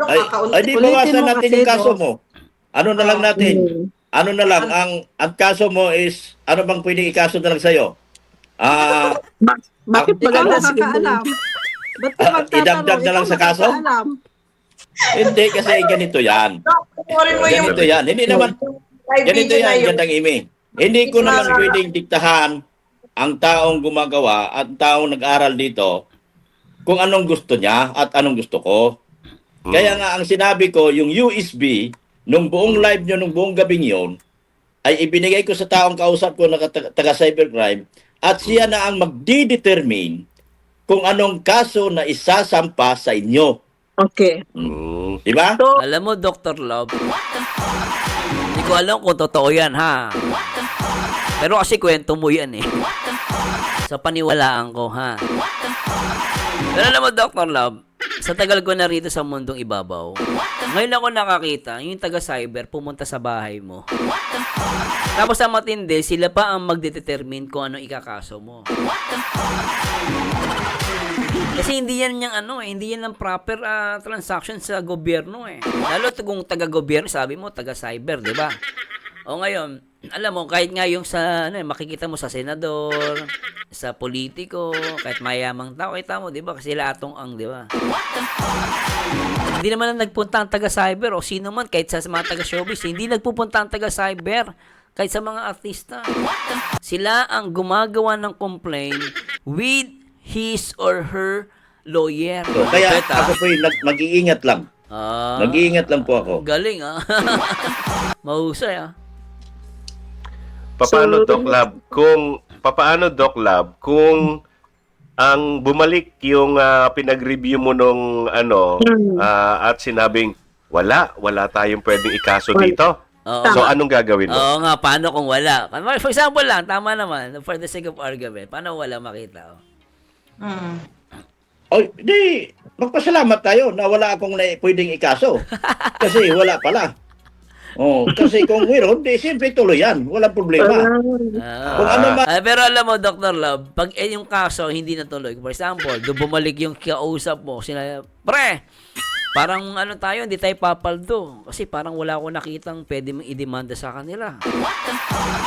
Ay, di bawasan natin yung kaso mo. Ano na lang natin? Ano na lang, ang kaso mo is, ano bang pwedeng ikaso na lang sa'yo? Bakit Hindi ka maganda lang si makakaalam. Ba't ka magtatanong? idagdag na lang Ikaw sa kaso? makakaalam. Hindi, kasi ganito yan. Ganito yan. Hindi naman, ganito yan, gandang imi. Hindi ko naman pwedeng diktahan ang taong gumagawa at taong nag-aral dito kung anong gusto niya at anong gusto ko. Kaya nga ang sinabi ko, yung USB, nung buong live nyo, nung buong gabing yun, ay ibinigay ko sa taong kausap ko na taga-cybercrime at siya na ang magdi-determine kung anong kaso na isasampa sa inyo. Okay. Diba? So, Alam mo, Dr. Love, hindi ko alam kung totoo yan, ha? Pero kasi kwento mo yan, eh. Sa paniwalaan ko, ha? Pero alam mo, Dr. Love, sa tagal ko na rito sa mundong ibabaw, ngayon ako nakakita, yung taga-cyber pumunta sa bahay mo. Tapos ang matindi, sila pa ang magdedetermine kung ano ikakaso mo. Kasi hindi yan yung hindi yan ang proper transaction sa gobyerno eh. Lalo kung taga-gobyerno, sabi mo, taga-cyber, di ba? O ngayon, alam mo, kahit nga yung sa, makikita mo sa senador, sa politiko, kahit mayamang tao, kita mo, di ba? Kasi sila atong ang, di ba? Hindi naman na nagpunta ang taga-cyber o sino man, kahit sa mga taga-showbiz, hindi nagpupunta ang taga-cyber, kahit sa mga artista. Sila ang gumagawa ng complaint with his or her lawyer. So, kaya ako po mag-iingat lang. Mag-iingat lang po ako. Galing, mahusay, Paano, Doc Lab, kung ang bumalik yung pinag-review mo nung at sinabing wala tayong pwedeng ikaso dito. So anong gagawin mo? Oo nga, paano kung wala? For example lang, tama naman, for the sake of argument, paano wala makita? Di, magpasalamat tayo na wala akong pwedeng ikaso. Kasi wala pala. Kasi kung meron, di siyempre tuloy yan. Walang problema. Kung ano man. Pero alam mo, Dr. Love, pag yung kaso hindi natuloy, for example, bumalik yung kausap mo, pre, parang tayo, hindi tayo papaldo. Kasi parang wala akong nakitang pwede mong i-demanda sa kanila.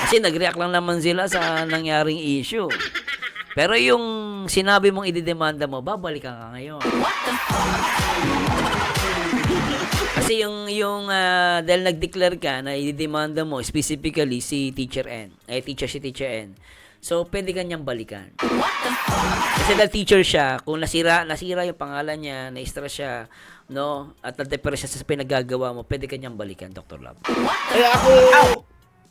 Kasi nag-react lang naman sila sa nangyaring issue. Pero yung sinabi mong i-demanda mo, babalikan ka ngayon. Kasi yung dahil nag-declare ka na i-demanda mo specifically si Teacher N. Si Teacher N. So, pwede ka niyang balikan. Kasi dahil teacher siya, kung nasira yung pangalan niya, na-stress siya, no? At na-depress siya sa pinagagawa mo, pwede ka niyang balikan, Dr. Love.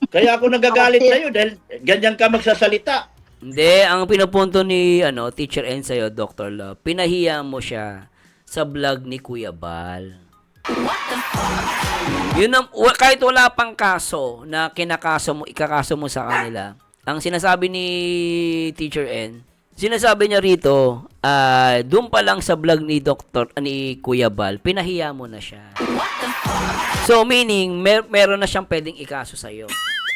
Kaya ako nagagalit sa'yo dahil ganyan ka magsasalita. Hindi, ang pinupunto ni Teacher N sa'yo, Dr. Love, pinahiya mo siya sa vlog ni Kuya Bal. Yun kahit wala pang kaso na ikakaso mo sa kanila, ang sinasabi ni Teacher N, sinasabi niya rito, doon pa lang sa vlog ni Kuya Bal, pinahiya mo na siya. So, meaning, meron na siyang pwedeng ikaso sa'yo.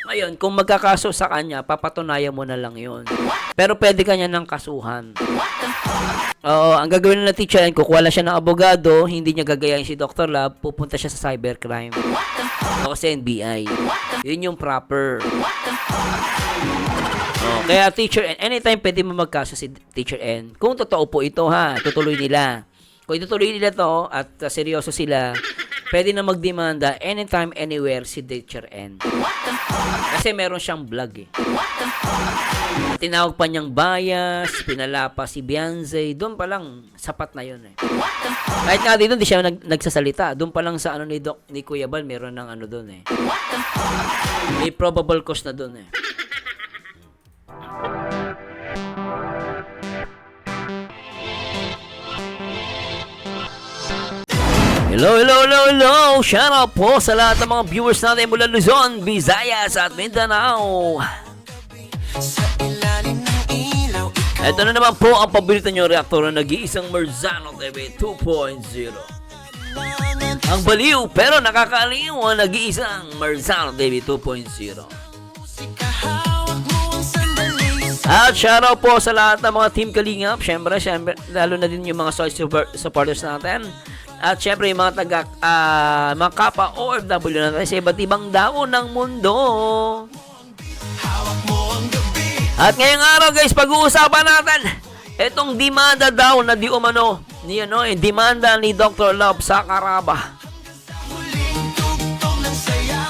Ngayon, kung magkakaso sa kanya, papatunayan mo na lang yun. Pero pwede ka niya ng kasuhan. Oo, ang gagawin na Teacher N, kukuha lang siya ng abogado, hindi niya gagayahin si Dr. Love, pupunta siya sa cybercrime. O kasi NBI. Yun yung proper. Kaya Teacher N, anytime pwede mo magkaso si Teacher N. Kung totoo po ito tutuloy nila. Kung itutuloy nila to at seryoso sila, pwede na magdemanda anytime, anywhere si Teacher N. Kasi meron siyang vlog Tinawag pa niyang bias, pinalapa si Beyonce, doon pa lang sapat na yun Kahit nga dito hindi siya nagsasalita, doon pa lang sa ni Kuya Bal, meron ng doon May probable cause na doon Hello! Shout out po sa lahat ng mga viewers natin mula Luzon, Visayas at Mindanao. Ito na naman po ang paborito nyo reaktor na nag-iisang Marzano TV 2.0. Ang baliw pero nakakaaliw ang nag-iisang Marzano TV 2.0. At shoutout po sa lahat ng mga Team Kalingap. Siyempre, lalo na din yung mga solid supporters natin. At syempre yung mga mga kapwa OFW natin sa iba't ibang dao ng mundo. At ngayong araw guys, pag-uusapan natin itong demanda daw na di umano demanda ni Dr. Love sa Caraba.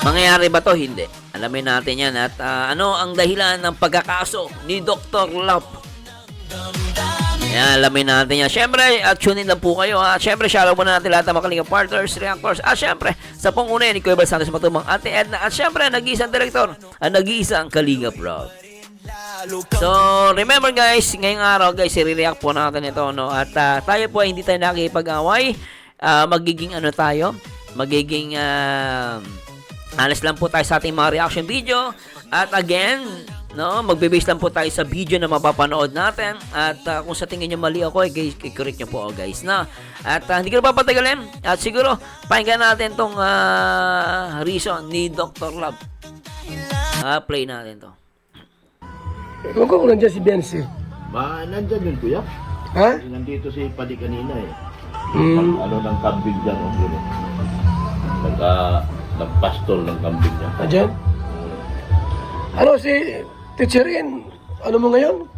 Mangyayari ba to? Hindi. Alamin natin yan at ano ang dahilan ng pagkakaso ni Dr. Love. Yan, alamin natin yan. Siyempre, tune in lang po kayo. Siyempre, shoutout muna natin lahat ng mga Kalingap partners, reactors. Siyempre, sa panguna ni Kuya Bal Santos Matubang, Ate Edna. At siyempre, nag-iisang director at nag-iisang Kalingap Rob. So, remember guys, ngayong araw guys, i-react po natin ito, no? At tayo po hindi tayo nakikipag-away. Magiging magiging honest lang po tayo sa ating mga reaction video. At again, no, magbe-base lang po tayo sa video na mapapanood natin. At kung sa tingin nyo mali ako, i-correct nyo po guys, na. At hindi ko na papatagalin. At siguro, pakinggan natin tong reason ni Dr. Love. Play natin to. Ewan ko kung nandiyan si Bensi. Nandyan yun, kuya. Ha? Nandito si Padi kanina eh. Hmm. Ano ng kambing dyan, yun. Nagpastol ng kambing niya. Nandiyan? Ano si Teacher Ian? Ano mo ngayon?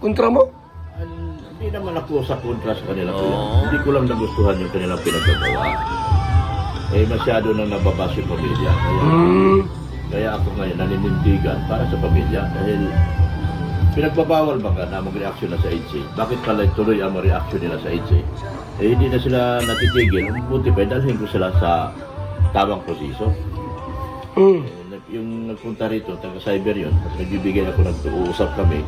Kontra mo? Hindi naman ako sa kontra sa kanila, kuya. Hindi ko lang nagustuhan yung kanilang pinagagawa. Masyado nang nababas yung pamilya. Kaya ako ngayon naninindigan para sa pamilya dahil pinagbabawal ba na mag-reaction na sa HA? Bakit pala tuloy ang reaction nila sa HA? Hindi na sila natitigil. Buti pa, dalhin ko sila sa tamang proseso. Yung nagpunta rito, taga-cyber yun, at nagbibigay ako, nag-uusap kami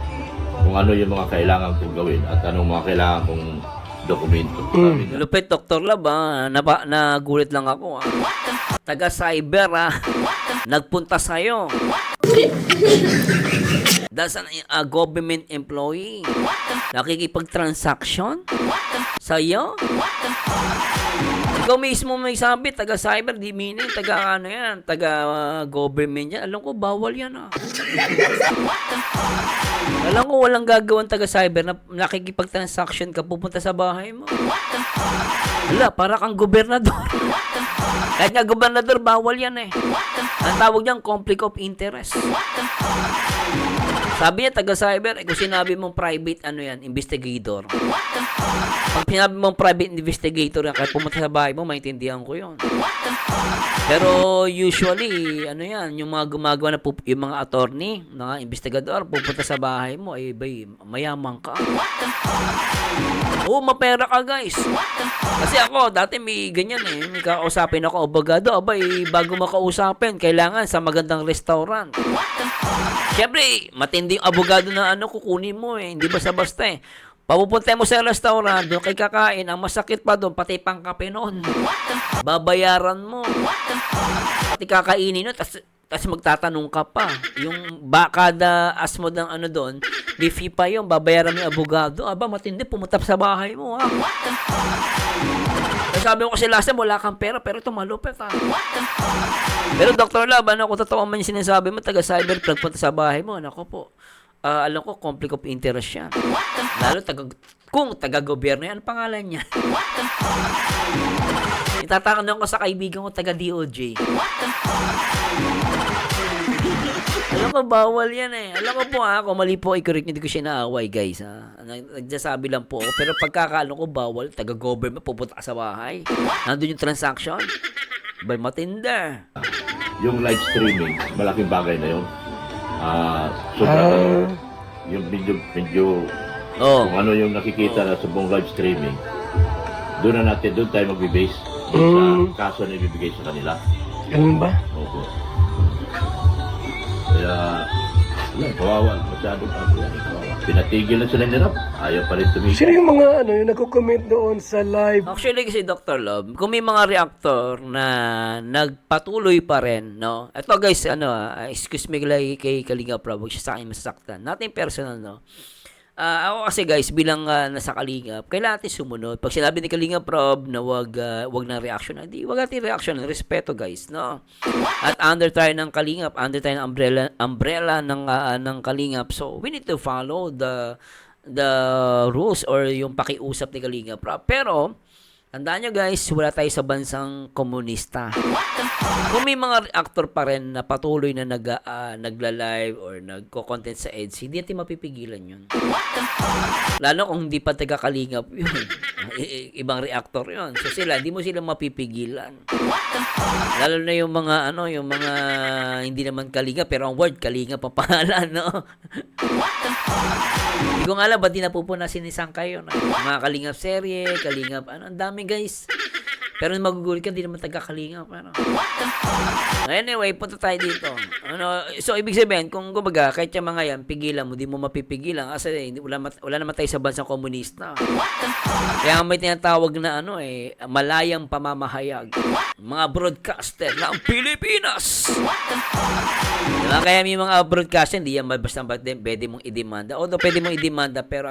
kung ano yung mga kailangan kong gawin at anong mga kailangan kong dokumento. Lupit, Dr. Love, nagulit lang ako. Taga-cyber, nagpunta sa'yo. That's a government employee. Nakikipag-transaction sa'yo. Ikaw mismo may sabi, taga-cyber, di meaning, taga-government yan. Alam ko, bawal yan Alam ko, walang gagawin taga-cyber na nakikipag-transaction ka, pupunta sa bahay mo. Wala, para kang gobernador. Kahit nga gobernador, bawal yan Ang tawag niyan, conflict of interest. Sabi niya, taga-cyber, kung sinabi mong private, investigator. Pag sinabi mong private investigator, kahit pumunta sa bahay mo, maintindihan ko yun. Pero usually, yung mga gumagawa na yung mga attorney, mga investigador, pupunta sa bahay mo, mayaman ka. Mapera ka guys. Kasi ako, dati may ganyan may kausapin ako, abogado, bago makausapin, kailangan sa magandang restaurant. Siyempre, matinding abogado na kukunin mo hindi basta-basta Papupunta mo sa restaurant, doon kay kakain, ang masakit pa doon, pati pangkape noon. Babayaran mo. Pati kakainin nun, tas magtatanong ka pa. Yung kada asmo ng doon, may fee pa yun, babayaran mo yung abogado. Matindi, pumunta sa bahay mo, Sabi ko kasi last time, wala kang pera, pero ito malupit, Pero Dr. Love, kung totoo man yung sinasabi mo, taga-cyber, punta sa bahay mo, po. Alam ko, conflict of interest yan. Lalo, kung taga-gobyerno yan, pangalan niya. Itatanong ko sa kaibigan ko, taga-DOJ. Alam ko, bawal yan Alam ko po kung mali po, i-correct hindi ko siya naaway, guys. Nagsasabi lang po ako. Pero pagkakaalam ko, bawal, taga-government, pupunta ka sa bahay. Nandun yung transaction. Matinda. Yung live streaming, malaking bagay na yun. Yung medyo kung ano yung nakikita na sa buong live streaming, doon tayo magbe-base sa kaso na ibibigay sa kanila. Ganun ba? Opo. Kaya kawawa, masyadong kawawa. Pinatigil na sila nila, ayaw pa rin tumigil. Sino yung mga yung nagko-comment doon sa live? Actually kasi Dr. Love, kung may mga reactor na nagpatuloy pa rin, no? Ito guys, excuse me kay Kalingap Rob, huwag siya sa akin masasaktan. Natin personal, no? Ako kasi guys, bilang nasa Kalingap, kailangan natin sumunod. Pag sinabi ni Kalingap Rob na wag na reaction, hindi, wag natin reaction, respeto guys, no? At under tayo ng Kalingap, under tayo ng umbrella ng Kalingap. So, we need to follow the rules or yung pakiusap ni Kalingap Rob. Pero, Tandaan nyo guys, wala tayo sa bansang komunista. Kung may mga reactor pa rin na patuloy na nagla-live or nagko-content sa EDSA, hindi natin mapipigilan yun. Lalo kung hindi pa taga-kalingap yun. Ibang reactor yun. So sila, hindi mo sila mapipigilan. Lalo na yung mga, yung mga hindi naman kalingap, pero ang word, kalingap ang pangalan, no? Hindi ko nga alam, ba't di napupunasin ni Sangkay yun? Mga kalingap serye, kalingap, ang dami guys. Pero magugulit ka, di naman taga-kalingap. Anyway, punta tayo dito. So, ibig sabihin, kung kumbaga, kahit yung mga yan, pigilan mo, di mo mapipigilan. Kasi wala naman tayo sa bansang komunista. Kaya may tinatawag na malayang pamamahayag. Mga broadcaster ng Pilipinas. Diba? Kaya may mga broadcaster, hindi yan basta pwede mong idemanda. Although pwede mong idemanda, pero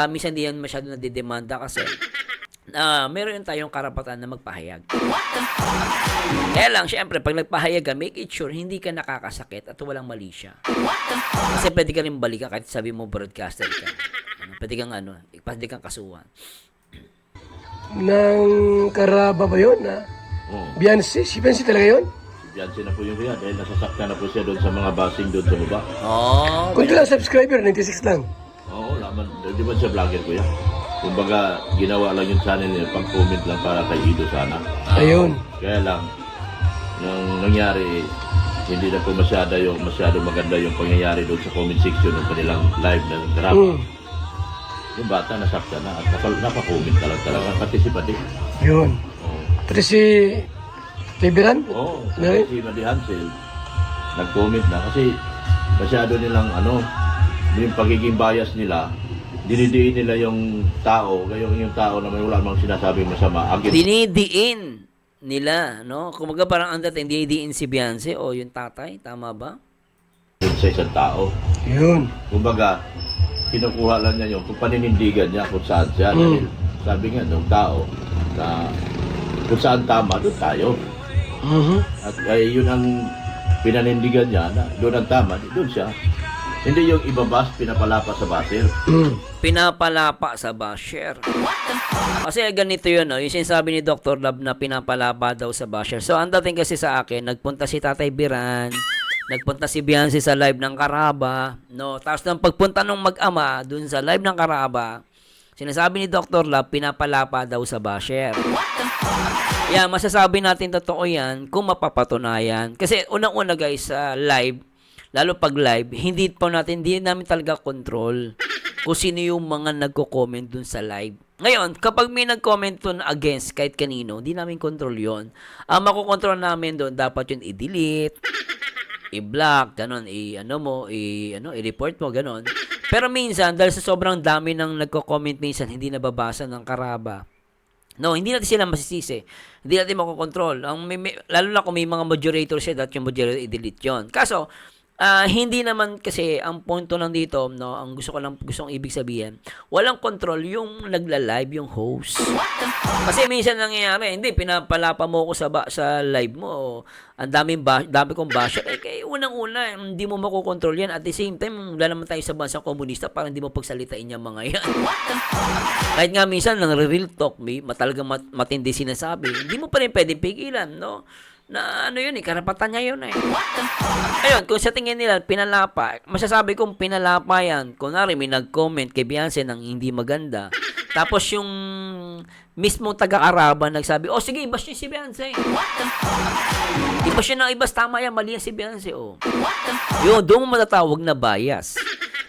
minsan di yan masyado nadidemanda kasi meron tayong karapatan na magpahayag. Kaya lang, syempre, pag nagpahayag ka, make it sure hindi ka nakakasakit at walang mali siya. Kasi pwede ka rin balikan kahit sabi mo broadcaster ka. Pwede kang kasuhan. Nang Karaba ba yun? Beyonce? Si Beyonce talaga yun? Beyonce na po yung kaya dahil nasasaktan na po siya doon sa mga basing doon sa baba. Kunti lang subscriber, 96 lang. Oo, laman. Di ba siya vlogger ko yan? Kumbaga, ginawa lang yung channel niya, pang-comment lang para kay Ido sana. Ayun. Kaya lang, nang nangyari, hindi na po masyado maganda yung pangyayari doon sa comment section ng kanilang live na drama. Yung bata nasaktan na at napa-comment talaga, participate. Yun. Pati si Tiberan? Oo, Meron? si Madi Hansel, nag-comment na kasi masyado nilang yung pagiging bias nila, dinidiin nila yung tao, yung tao na may wala namang sinasabing masama. Dinidiin nila, no? Kumaga parang ang dating dinidiin si Beyonce o yung tatay, tama ba? Sa isang tao. Yun. Kumbaga, kinukuha lang niya yung paninindigan niya kung saan siya. Dahil sabi nga ng tao na kung saan tama, doon tayo. At yun ang pinanindigan niya na doon ang tama, doon siya. Hindi yung ibabas, pinapalapa sa basher. Pinapalapa sa basher. Kasi ganito yun, yung sinasabi ni Dr. Love na pinapalapa daw sa basher. So, ang dating kasi sa akin, nagpunta si Tatay Biran, nagpunta si Beyonce sa live ng Karaba, no? Tapos nang pagpunta ng mag-ama dun sa live ng Karaba, sinasabi ni Dr. Love, pinapalapa daw sa basher. Yan, masasabi natin totoo yan kung mapapatunayan. Kasi unang-una guys, sa live, lalo pag live, hindi namin talaga control kung sino yung mga nagko-comment dun sa live. Ngayon, kapag may nag-comment dun against kahit kanino, hindi namin control yon. Ang makokontrol namin dun, dapat yun i-delete, i-block, ganon, i-report mo, ganon. Pero minsan, dahil sa sobrang dami ng nagko-comment minsan, hindi nababasa ng Karaba. No, hindi natin sila masisisi. Hindi natin makokontrol. Lalo na kung may mga moderator siya, dapat yung moderator i-delete yon. Kaso, hindi naman kasi ang punto lang dito, no, ang gustong ibig sabihin, walang control yung nagla-live yung host. Kasi minsan nangyayari, hindi pinapalapa mo ako sa live mo, ang dami kong basher, kaya unang-una hindi mo makokontrol yan. At the same time, wala naman tayo sa bansang komunista para hindi mo pagsalitain yung mga yan. Kahit nga minsan nang real talk, may talagang matindi sinasabi, hindi mo pa rin pwedeng pigilan, no? Na yun karapatan niya yun Ayun, kung sa tingin nila pinalapa, masasabi kong pinalapa yan. Kunwari may nag-comment kay Beyonce ng hindi maganda. Tapos yung mismo taga-Araba nagsabi, sige, ibas niyo si Beyonce. Ibas siya na ibas, tama yan, mali yan si Beyonce. Yun, doon mo matatawag na bias.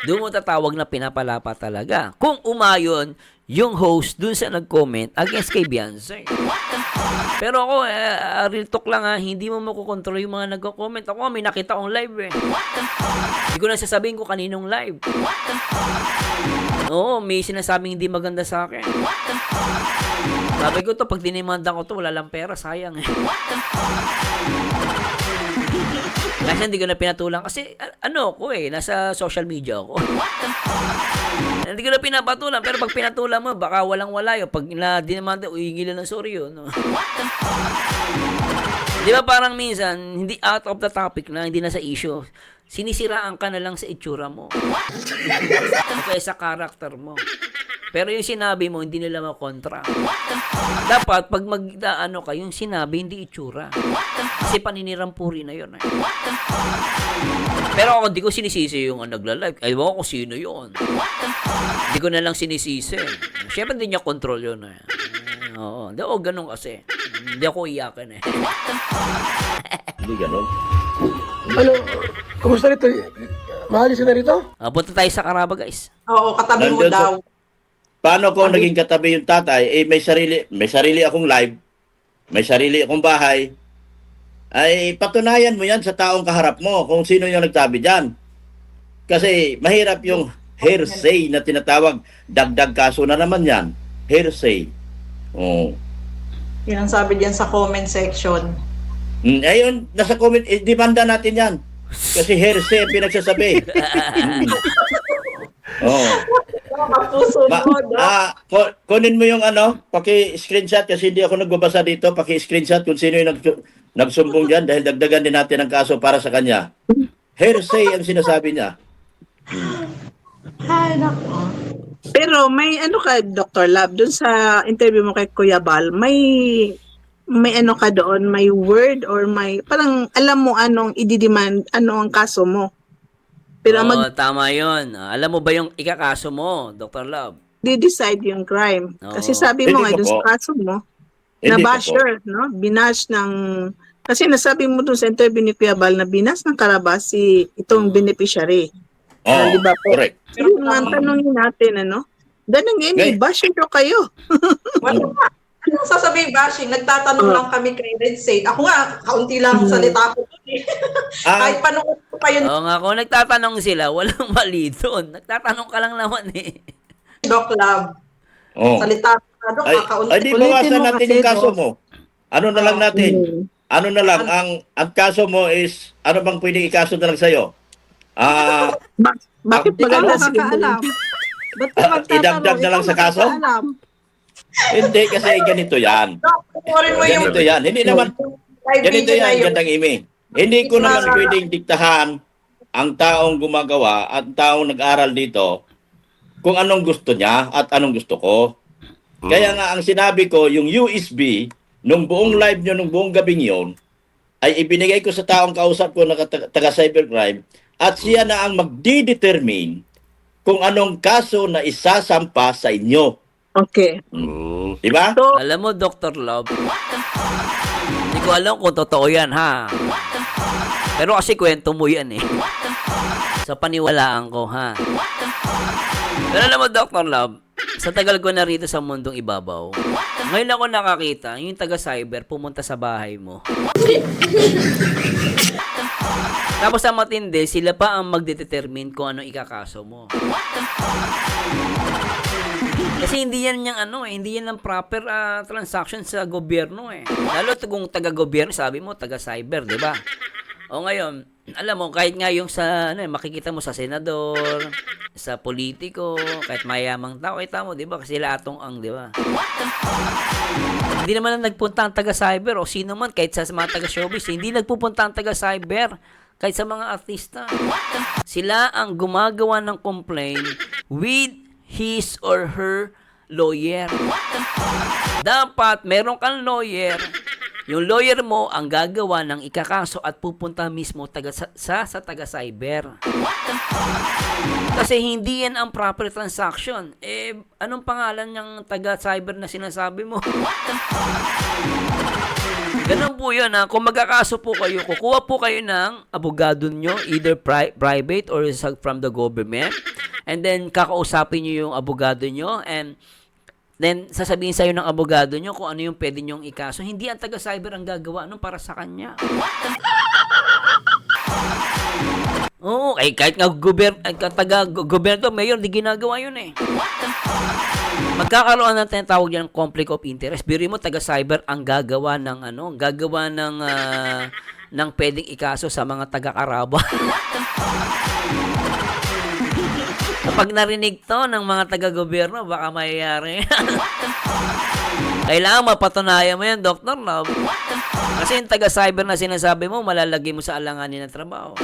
Doon mo matatawag na pinapalapa talaga. Kung umayon yung host dun sa nag-comment against kay Beyonce. Pero ako, real talk lang hindi mo makukontrol yung mga nagko-comment. Ako, may nakita akong live Hindi ko na sasabihin ko kaninong live. Oo, may sinasabing hindi maganda sa akin. Sabi ko pag dinimanda ko wala lang pera, sayang Kasi hindi ko na pinatulang. Kasi, nasa social media ako. Hindi ko na pinapatulan, pero pag pinatulan mo, baka walang-wala yun. Pag dinamanda, uhingilan ng sorry yun. No? Di ba parang minsan, hindi out of the topic na, hindi na sa issue. Sinisiraan ka na lang sa itsura mo. O kaya sa karakter mo. Pero yung sinabi mo, hindi nila makontra. Dapat, pag ano ka, yung sinabi, hindi itsura. Kasi paninirang puri na yun. Pero ako, di ko sinisisi yung nagla-live. Ayaw ko kung sino yun. Hindi ko na lang sinisisi. Siyempre, hindi niya control yun. Oo. Hindi ako ganun kasi. Hindi ako iyakin eh. Hindi ganun. Ano, kumusta rito? Maalis ka na rito? Punta tayo sa Caraba, guys. Oo, katabi mo Nandun daw. Paano ko naging katabi yung tatay? May sarili akong live, may sarili akong bahay. Ay, patunayan mo yan sa taong kaharap mo kung sino yung nagsabi dyan. Kasi mahirap yung hearsay na tinatawag. Dagdag kaso na naman yan. Hearsay. Oh. Yan ang sabi diyan sa comment section. Ayun, nasa comment, demanda natin yan. Kasi hearsay ang pinagsasabi. Oh. Kapuso mo, Kunin mo yung paki-screenshot kasi hindi ako nagbabasa dito. Paki-screenshot kung sino yung nagsumbong dyan dahil dagdagan din natin ang kaso para sa kanya. Hearsay ang sinasabi niya. Ay, nako. Pero may ano ka, Dr. Lab, dun sa interview mo kay Kuya Bal, may ano ka doon, may word or may, parang alam mo anong i-demand, ano ang kaso mo. Pero Tama yun. Alam mo ba yung ikakaso mo, Dr. Love? mag-decide yung crime. Oo. Kasi sabi mo Hindi nga ko dun po. sa kaso mo, Hindi na ko po. basher, no? Binash ng, kasi nasabi mo dun sa interview ni Kuya Bal na binas ng Carabas si itong beneficiary. Oh, di ba po? correct. Pero ang tanongin natin, ano? Ganun nga, Okay. basher daw kayo. Wala nga. Anong sasabihin bashing? Nagtatanong lang kami kay Red State. Ako nga, kaunti lang ang salita ko. Kahit panood ko pa yun, Oo nga, kung nagtatanong sila, walang mali doon. Nagtatanong ka lang naman eh. Doc Lab. Oh. Salita ka, Doc, Ay, kakaunti. ay di bawasan natin yung kaso mo. Ano na lang natin? Ano na lang, ang kaso mo is, ano bang pwedeng ikaso na lang sa'yo? Bakit Hindi ka maganda si nakakaalam. Ba't ka magtatanong? idagdag na lang Ikaw sa kaso? magkakaalam. Hindi, kasi ganito yan. Doc, panoorin mo yung Ganito yan. Hindi naman, live ganito video na yan, yun. gandang imi. Hindi ko naman pwedeng diktahan ang taong gumagawa at taong nag-aral dito kung anong gusto niya at anong gusto ko. Kaya nga ang sinabi ko, yung USB, nung buong live nyo, nung buong gabing yon, ay ibinigay ko sa taong kausap ko na taga-cybercrime at siya na ang magdidetermine kung anong kaso na isasampa sa inyo. Okay. Di ba? So, Alam mo, Dr. Love, hindi ko alam kung totoo yan, ha? Pero kasi kwento mo yan, eh. Sa paniwalaan ko, ha? Pero alam mo, Dr. Love, sa tagal ko na rito sa mundong ibabaw, ngayon ako nakakita, yung taga-cyber pumunta sa bahay mo. Tapos ang matindi, sila pa ang magdedetermine kung ano ikakaso mo. Kasi hindi yan yung hindi yan ang proper transaction sa gobyerno eh. Lalo kung taga-gobyerno, sabi mo, taga-cyber, di ba? O ngayon, alam mo, kahit nga yung sa, makikita mo sa senador, sa politiko, kahit mayamang tao, kita mo, di ba? Kasi sila atong di ba? Hindi naman nagpunta ang taga-cyber o sino man, kahit sa mga taga-showbiz, hindi nagpupunta ang taga-cyber. Kahit sa mga artista. Sila ang gumagawa ng complaint with his or her lawyer. Dapat meron kang lawyer. Yung lawyer mo ang gagawa ng ikakaso at pupunta mismo sa taga-cyber. Kasi hindi yan ang proper transaction. Anong pangalan ng taga-cyber na sinasabi mo? Ganun po yun, ha? Kung magkakaso po kayo, kukuha po kayo ng abogado nyo, either private or from the government. And then, kakausapin nyo yung abogado nyo. And then, sasabihin sa'yo ng abogado nyo kung ano yung pwede nyong ikaso. Hindi ang taga-cyber ang gagawa nun para sa kanya. Oo, kahit nga taga-gobyerno, mayor, di ginagawa yun eh. Magkakaroon ng tinatawag yan conflict of interest. Biro mo, taga-cyber ang gagawa ng gagawa ng pwedeng ikaso sa mga taga-Caraba. Kapag narinig to ng mga taga-gobyerno, baka mayayari. Kailangan mapatunayan mo yan, Dr. Love. Kasi yung taga-cyber na sinasabi mo, malalagay mo sa alanganin ng trabaho.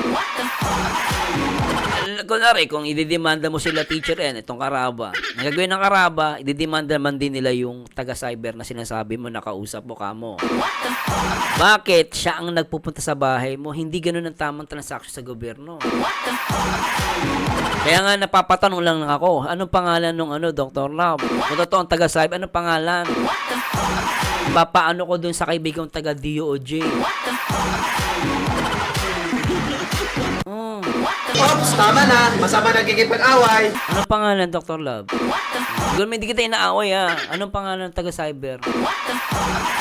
Kunwari, kung ididemanda mo sila teacher yan, itong Karaba. Nagagawin ng Karaba, ididemanda man din nila yung taga-cyber na sinasabi mo, nakausap mo kamo. Bakit siya ang nagpupunta sa bahay mo? Hindi ganun ang tamang transaction sa gobyerno. Kaya nga napapatanong lang ako, anong pangalan nung Dr. Love? Kung totoo ang taga-cyber, anong pangalan? Papaano ko dun sa kaibigang taga-DOJ? Ops, tama na. Masama nagkikipag-away. Anong pangalan, Dr. Love? Siguro hindi kita inaaway, ha? Anong pangalan ng taga-cyber?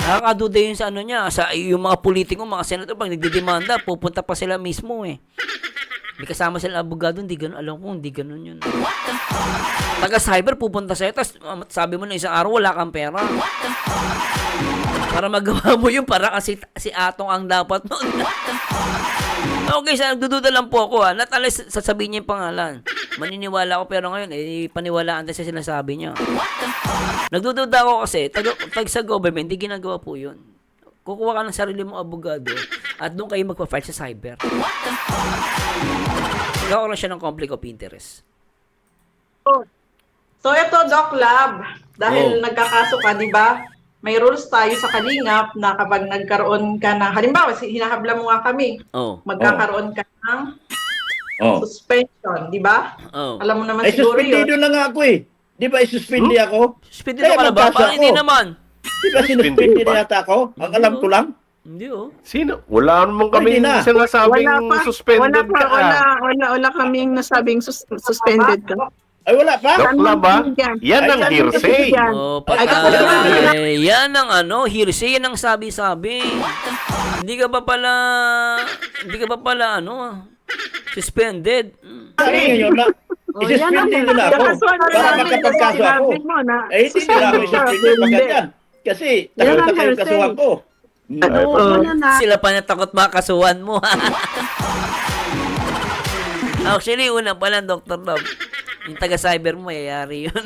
Nakakaduda yun sa niya, sa yung mga politiko, mga senator, pag nagdidemanda, pupunta pa sila mismo, eh. May kasama sila abogado, hindi ganun. Alam ko, hindi ganun yun. Taga-cyber, pupunta sa'yo, tapos sabi mo na isang araw, wala kang pera. Para magawa mo yun, para kasi si Atong ang dapat mo. Okay, nagdududa lang po ako, ha. Not unless sasabihin niya yung pangalan. Maniniwala ako, pero ngayon, paniwalaan tayo sa sinasabi niya. Nagdududa ako kasi, tag sa government, hindi ginagawa po yun. Kukuha ka ng sarili mong abogado at doon kayo magpa-fight sa cyber. Nagkakaroon siya ng conflict of interest. So ito, Doc Lab, dahil nagkakaso ka, di ba? May rules tayo sa Kalingap na kapag nagkaroon ka na, halimbawa, hinahabla mo nga kami, magkakaroon ka ng suspension, di ba? Alam mo naman Ay, siguro yun. suspendido na nga ako eh. Di ba, isuspindi ako? Suspendido ka na ba? magkaso Hindi ako. naman. Di ba, sinuspindi na yata ako? Ang alam ko lang. Hindi, Sino? Wala naman kami Pwede na. sinasabing suspended ka. Wala kaming nasabing suspended ka. Ay, wala pa. Doc Love, ba? Yan ang Ay, hearsay. yan. Yan ang hearsay, yan ang sabi-sabi. Hindi ka ba pala, suspended. Ay, yun na. Isuspindi na ako. Para makapagkaso ako. Eh, hindi nila ako isuspindi pa ganyan. Kasi, tagal na kayo kasuhan ko. Sila pa natakot makasuhan mo. Actually, una pa lang, Dr. Love. Yung taga-cyber mo, mayayari yun.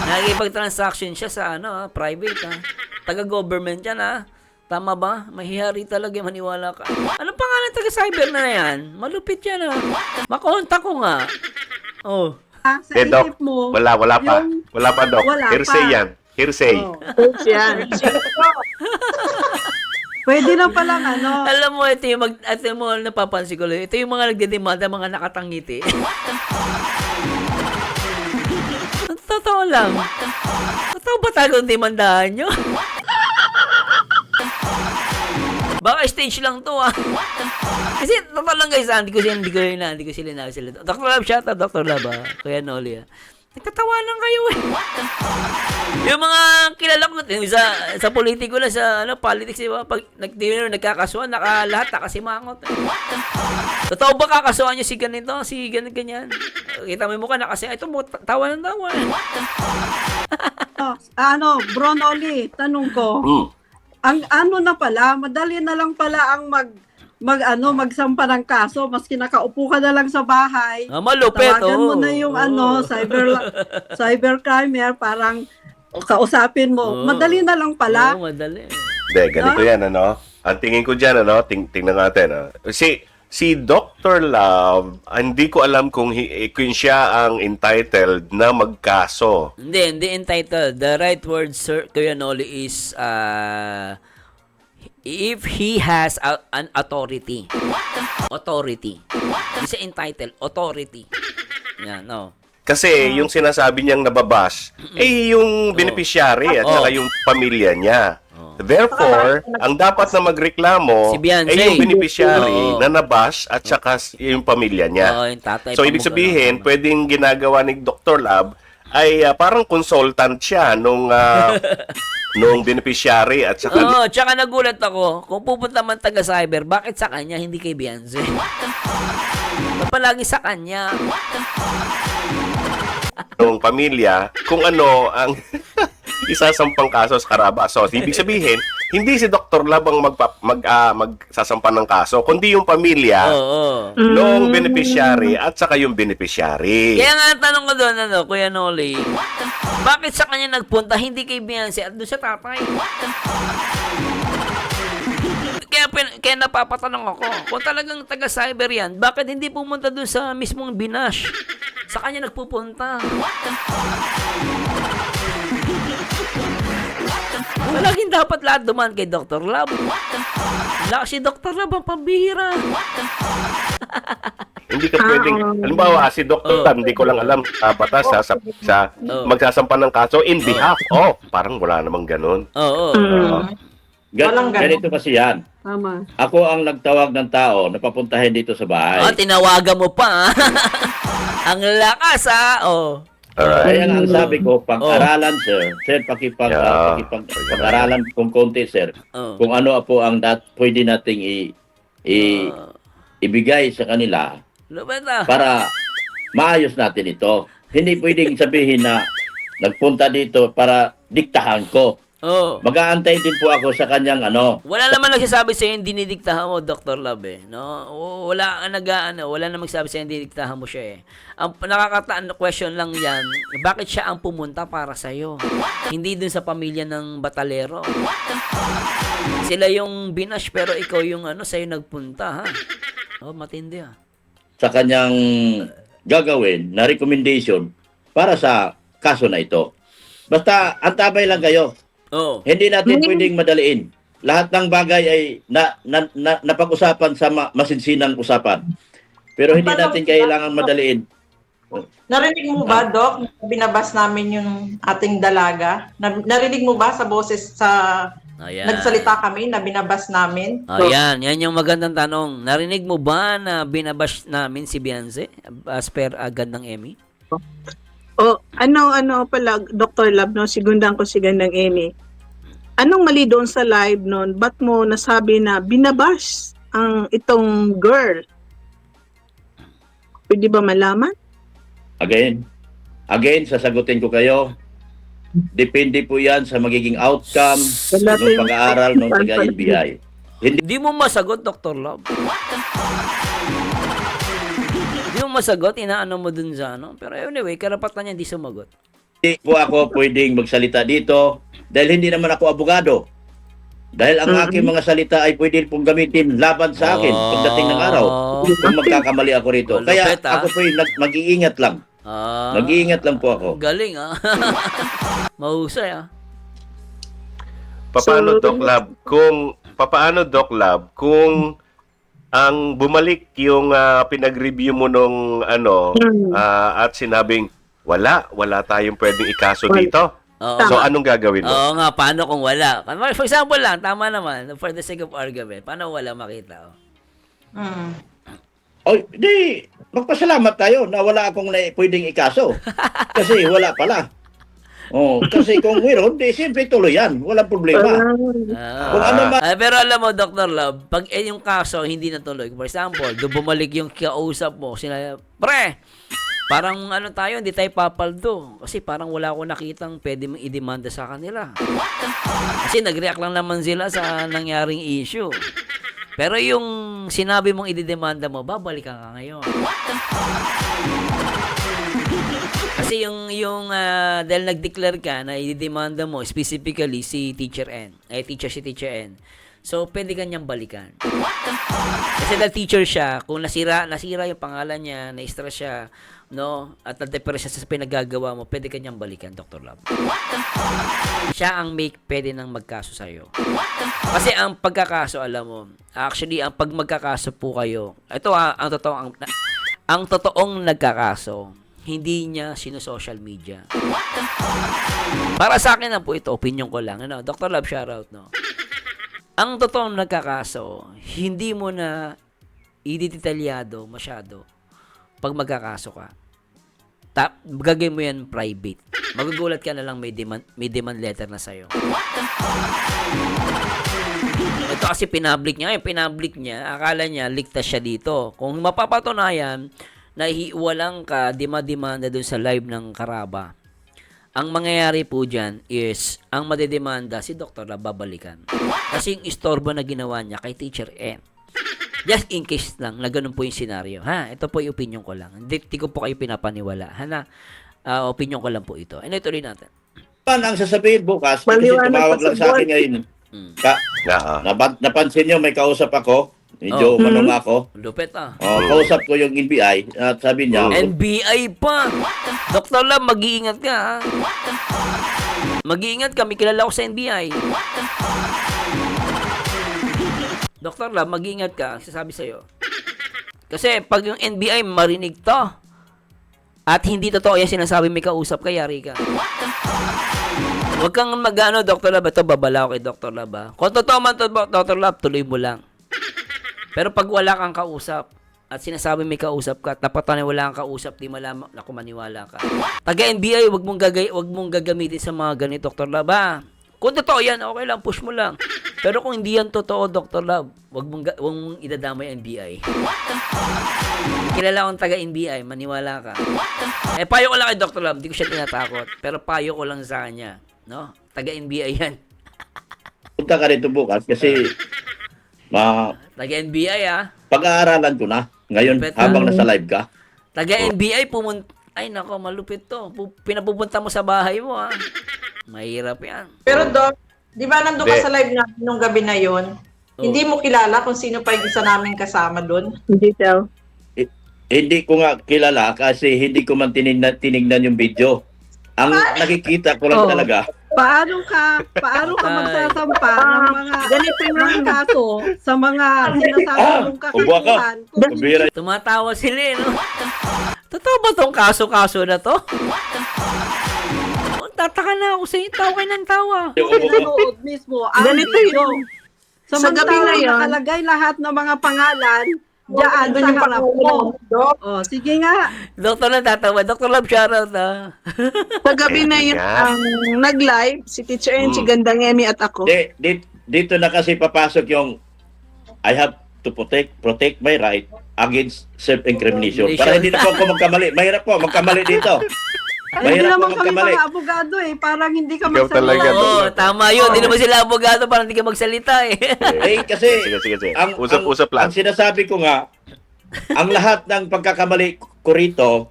Nakikipag-transaction siya sa private, ha? Taga-government yan, ha? Tama ba? Mahihari talaga, maniwala ka. Anong pangalan taga-cyber na yan? Malupit yan, ha? Makontak ko nga. Sa Doc, isip mo, wala pa. Wala pa, Doc. Wala Hearsay pa. yan. Hearsay. Yan. pwede na palang Alam mo, ito yung napapansin ko lang. Ito yung mga nagdedemanda, mga nakatangiti. Totoo lang. Totoo ba talagang demandahan nyo? Baka stage lang to, ah. Kasi, totoo lang guys, hindi ko sila sila. Dr. Love, shout out, Dr. Love, Kuya Noli, nagtatawanan kayo, eh. Yung mga kilala ko, sa politiko na, sa politics, diba? Pag nagkakasuhan, lahat nakasimangot. Totoo ba kakasuhan nyo si ganito, si ganyan? Kita mo yung mukha, ito mo, tawa ng tawa. Bro Noli, tanong ko. Ang na pala, madali na lang pala ang magsampa ng kaso, maski nakaupo ka na lang sa bahay. Malupit, Tawagan mo na yung cybercrime, parang kausapin mo. Madali na lang pala. Oo, madali. Hindi, ganito yan, Ang tingin ko dyan, tingnan natin, Si Dr. Love, hindi ko alam kung siya ang entitled na magkaso. Hindi entitled. The right word, sir, Kuya Noli, is if he has an authority. Authority. Hindi siya entitled. Authority. Yan, Kasi yung sinasabi niyang nababash, yung beneficiary at saka yung pamilya niya. Therefore, ang dapat na magreklamo Si Beyonce. ay yung beneficiary na nabash at saka yung pamilya niya. yung tatay So, pa ibig mo, sabihin, pwedeng ginagawa ni Dr. Love ay parang consultant siya nung beneficiary at saka... tsaka nagulat ako, kung pupunta man taga-cyber, bakit sa kanya, hindi kay Beyonce? Ba't palagi sa kanya? nung pamilya kung ano ang isasampang kaso sa Karaba. So, ibig sabihin, hindi si Dr. Lab ang magsasampa ng kaso, kundi yung pamilya Oo. ng beneficiary at saka yung beneficiary. Kaya nga ang tanong ko doon, Kuya Noli, bakit sa kanya nagpunta, hindi kay Beyonce at doon sa tatay? Kaya napapatanong ako, kung talagang taga-cyber yan, bakit hindi pumunta doon sa mismong Binash? Sa kanya nagpupunta. Palaging dapat lahat duman kay Dr. Lab. Wala si Dr. Lab ang pambihira. Hindi ka pwedeng, halimbawa, si Dr. Tan, hindi ko lang alam sa batas sa magsasampa ng kaso in behalf of. Parang wala namang ganun. Oo. Walang ganun. Ganito kasi yan. Tama. Ako ang nagtawag ng tao na papuntahin dito sa bahay. Tinawagan mo pa. Ang lakas, Alright. Kaya nga ang sabi ko, pag-aralan, sir, pag-aralan kung konti, sir, kung ano po ang pwede nating ibigay sa kanila para maayos natin ito. Hindi pwedeng sabihin na nagpunta dito para diktahan ko. Mag-aantay din po ako sa kanyang Wala naman nagsasabi sa'yo yung dinidiktahan mo, Dr. Lab, no? Wala namang magsabi sa'yo yung dinidiktahan mo siya, eh. Ang nakakataan na question lang yan, bakit siya ang pumunta para sa'yo? Hindi dun sa pamilya ng batalero. Sila yung Binash, pero ikaw yung sa'yo nagpunta, ha? Matindi, ha? sa kanyang gagawin na recommendation para sa kaso na ito. Basta antabay lang kayo. Hindi natin pwedeng madaliin. Lahat ng bagay ay napag-usapan sa masinsinang usapan. Pero hindi natin kailangan madaliin. Narinig mo ba, Doc, na binabas namin yung ating dalaga? Narinig mo ba sa boses nagsalita kami na binabas namin? Yan yung magandang tanong. Narinig mo ba na binabash namin si Beyonce as per gandang Emmy? Ano pala, Dr. Lab, no? Sigundan ko si gandang Emmy. Anong mali doon sa live noon? Ba't mo nasabi na binabash ang itong girl? Pwede ba malaman? Again, sasagutin ko kayo. Depende po yan sa magiging outcome ng pag-aaral ng taga-NBI. Hindi mo masagot, Dr. Love. Hindi mo masagot, inaano mo dun sa Pero anyway, karapatan niya hindi sumagot. Hindi po ako pwedeng magsalita dito dahil hindi naman ako abogado. Dahil ang aking mga salita ay pwede pong gamitin laban sa akin pagdating ng araw kung magkakamali ako rito. Kaya ako po mag-iingat lang. Nag-iingat lang po ako. Galing, Mahusay, Paano, Doc Lab, kung ang bumalik yung pinag-review mo nung at sinabing wala tayong pwedeng ikaso dito. So anong gagawin mo? Oo nga, paano kung wala? For example lang, tama naman, for the sake of argument, paano wala makita? Di, magpasalamat tayo na wala akong pwedeng ikaso. Kasi wala pala. Kasi kung meron, di siyempre tuloy yan. Walang problema. Kung ano pero alam mo, Dr. Love, pag yung kaso hindi natuloy, for example, bumalik yung kausap mo, pre, parang tayo, hindi tayo papaldo. Kasi parang wala akong nakitang pwede mong i-demanda sa kanila. Kasi nag-react lang naman sila sa nangyaring issue. Pero yung sinabi mong i-demanda mo, babalik ka ngayon. Kasi yung dahil nag-declare ka na i-demanda mo specifically si Teacher N. Si Teacher N. So, pwede ka niyang balikan. Kasi dahil teacher siya, kung nasira yung pangalan niya, na-stress siya, at na-depress siya sa pinagagawa mo, pwede ka niyang balikan, Dr. Love. Siya ang pwede nang magkaso sa'yo. Kasi ang pagkakaso, alam mo, actually, ang pag magkakaso po kayo, ito ang totoong nagkakaso, hindi niya sino-social media. Para sa akin na po ito, opinion ko lang. Dr. Love, shoutout, Ang totoong nagkakaso, hindi mo na ididetalyado masyado pag magkakaso ka. Gagawin mo yan private. Magugulat ka na lang may demand letter na sa'yo. Ito kasi pinablik niya. Akala niya, ligtas siya dito. Kung mapapatunayan na walang ka demanda dun sa live ng Karaba, ang mangyayari po dyan is, ang madedemanda si Dr. Lab babalikan. Kasi yung istorbo na ginawa niya kay Teacher N. Just in case lang na ganun po yung senaryo. Ha? Ito po yung opinion ko lang. Hindi ko po kayo pinapaniwala. Opinion ko lang po ito. Ano ituloy natin? Ang sasabihin bukas, kasi Maliwanag tumawag pa lang sa sa akin ngayon. Napansin nyo, may kausap ako. Medyo manong ako. Lupet Kausap ko yung NBI at sabi niya, NBI pa! Dr. Lab, mag-iingat ka ha. Mag-iingat ka, may kilala ko sa NBI. Dr. Lab, mag-iingat ka, sasabi sa'yo. Kasi pag yung NBI marinig to, at hindi totoo yan sinasabi may kausap ka, yari ka. Huwag kang mag-ano, Dr. Lab, ito babala ko kay Dr. Lab ha. Kung totoo man to, Dr. Lab, tuloy mo lang. Pero pag wala kang kausap, at sinasabi may kausap ka, at napatani wala kang kausap, di malaman, naku, maniwala ka. Taga-NBI, wag mong gagamitin sa mga ganito, Dr. Lab ha. Kung totoo yan, okay lang, push mo lang. Pero kung hindi yan totoo, Dr. Lab, wag mong idadamay ang NBI. Kilala akong taga-NBI, maniwala ka. Payo ko lang kay Dr. Lab, hindi ko siya tinatakot. Pero payo ko lang sa kanya, no? Taga-NBI yan. punta ka rito bukas kasi Taga-NBI pag-aaralan ko na ngayon Lupit, habang nasa live ka. Taga-NBI ay nako, malupit to. Pinapupunta mo sa bahay mo Mahirap yan. Pero Doc, di ba nandun ka sa live natin nung gabi na yon? Hindi mo kilala kung sino pa yung isa namin kasama doon? Hindi daw. Hindi ko nga kilala kasi hindi ko man tinignan yung video. Ang nakikita ko lang talaga. Paano ka magsasampa ng mga kaso sa mga sinasabi mong kakasuhan? Kubira. Tumatawa sila no? Totoo ba tong kaso-kaso na to? Tataka na ako sa inyo. Tawa kayo ng tawa. Pinanood mismo ang Ganito video. yun. Sa gabi na Samantalang yun. nakalagay lahat ng mga pangalan diyan sa harap mo. Oh, sige nga. Doktor lang tatawa. Dr. Love, shoutout Sa gabi na yun, ang nag-live, si Teacher N, si Gandang Emi at ako. Dito na kasi papasok yung I have to protect my right against self-incrimination. Para hindi na po ako magkamali. Mahirap po magkamali dito. Hindi Mahirap po naman kami magkamali. mga abogado Parang hindi ka Ikaw talaga, magsalita. Oo, tama yun. Hindi naman sila abogado para hindi ka magsalita Kasi Sige. ang Usap-usap lang. sinasabi ko nga, ang lahat ng pagkakamali ko rito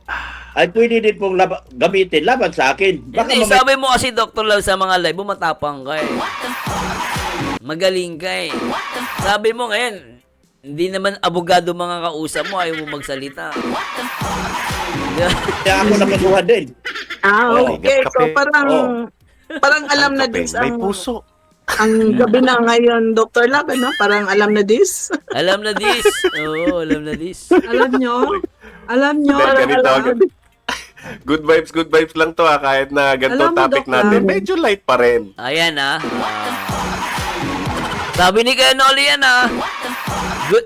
ay pwede din pong gamitin laban sa akin. Baka Hindi, sabi mo kasi Dr. Love sa mga live, matapang ka Magaling ka Sabi mo ngayon, hindi naman abogado mga kausap mo, ayaw mo magsalita. Kaya ako nakasuhan din. Okay. So parang alam na din May puso. ang gabi na ngayon, Dr. Lab, parang alam na this. Alam na this. Oo, alam na this. Alam nyo. Ganito. Good vibes lang to kahit na ganito Alam mo, topic Doc, natin. Medyo light pa rin. Ayan Sabi ni Kuya Noli yan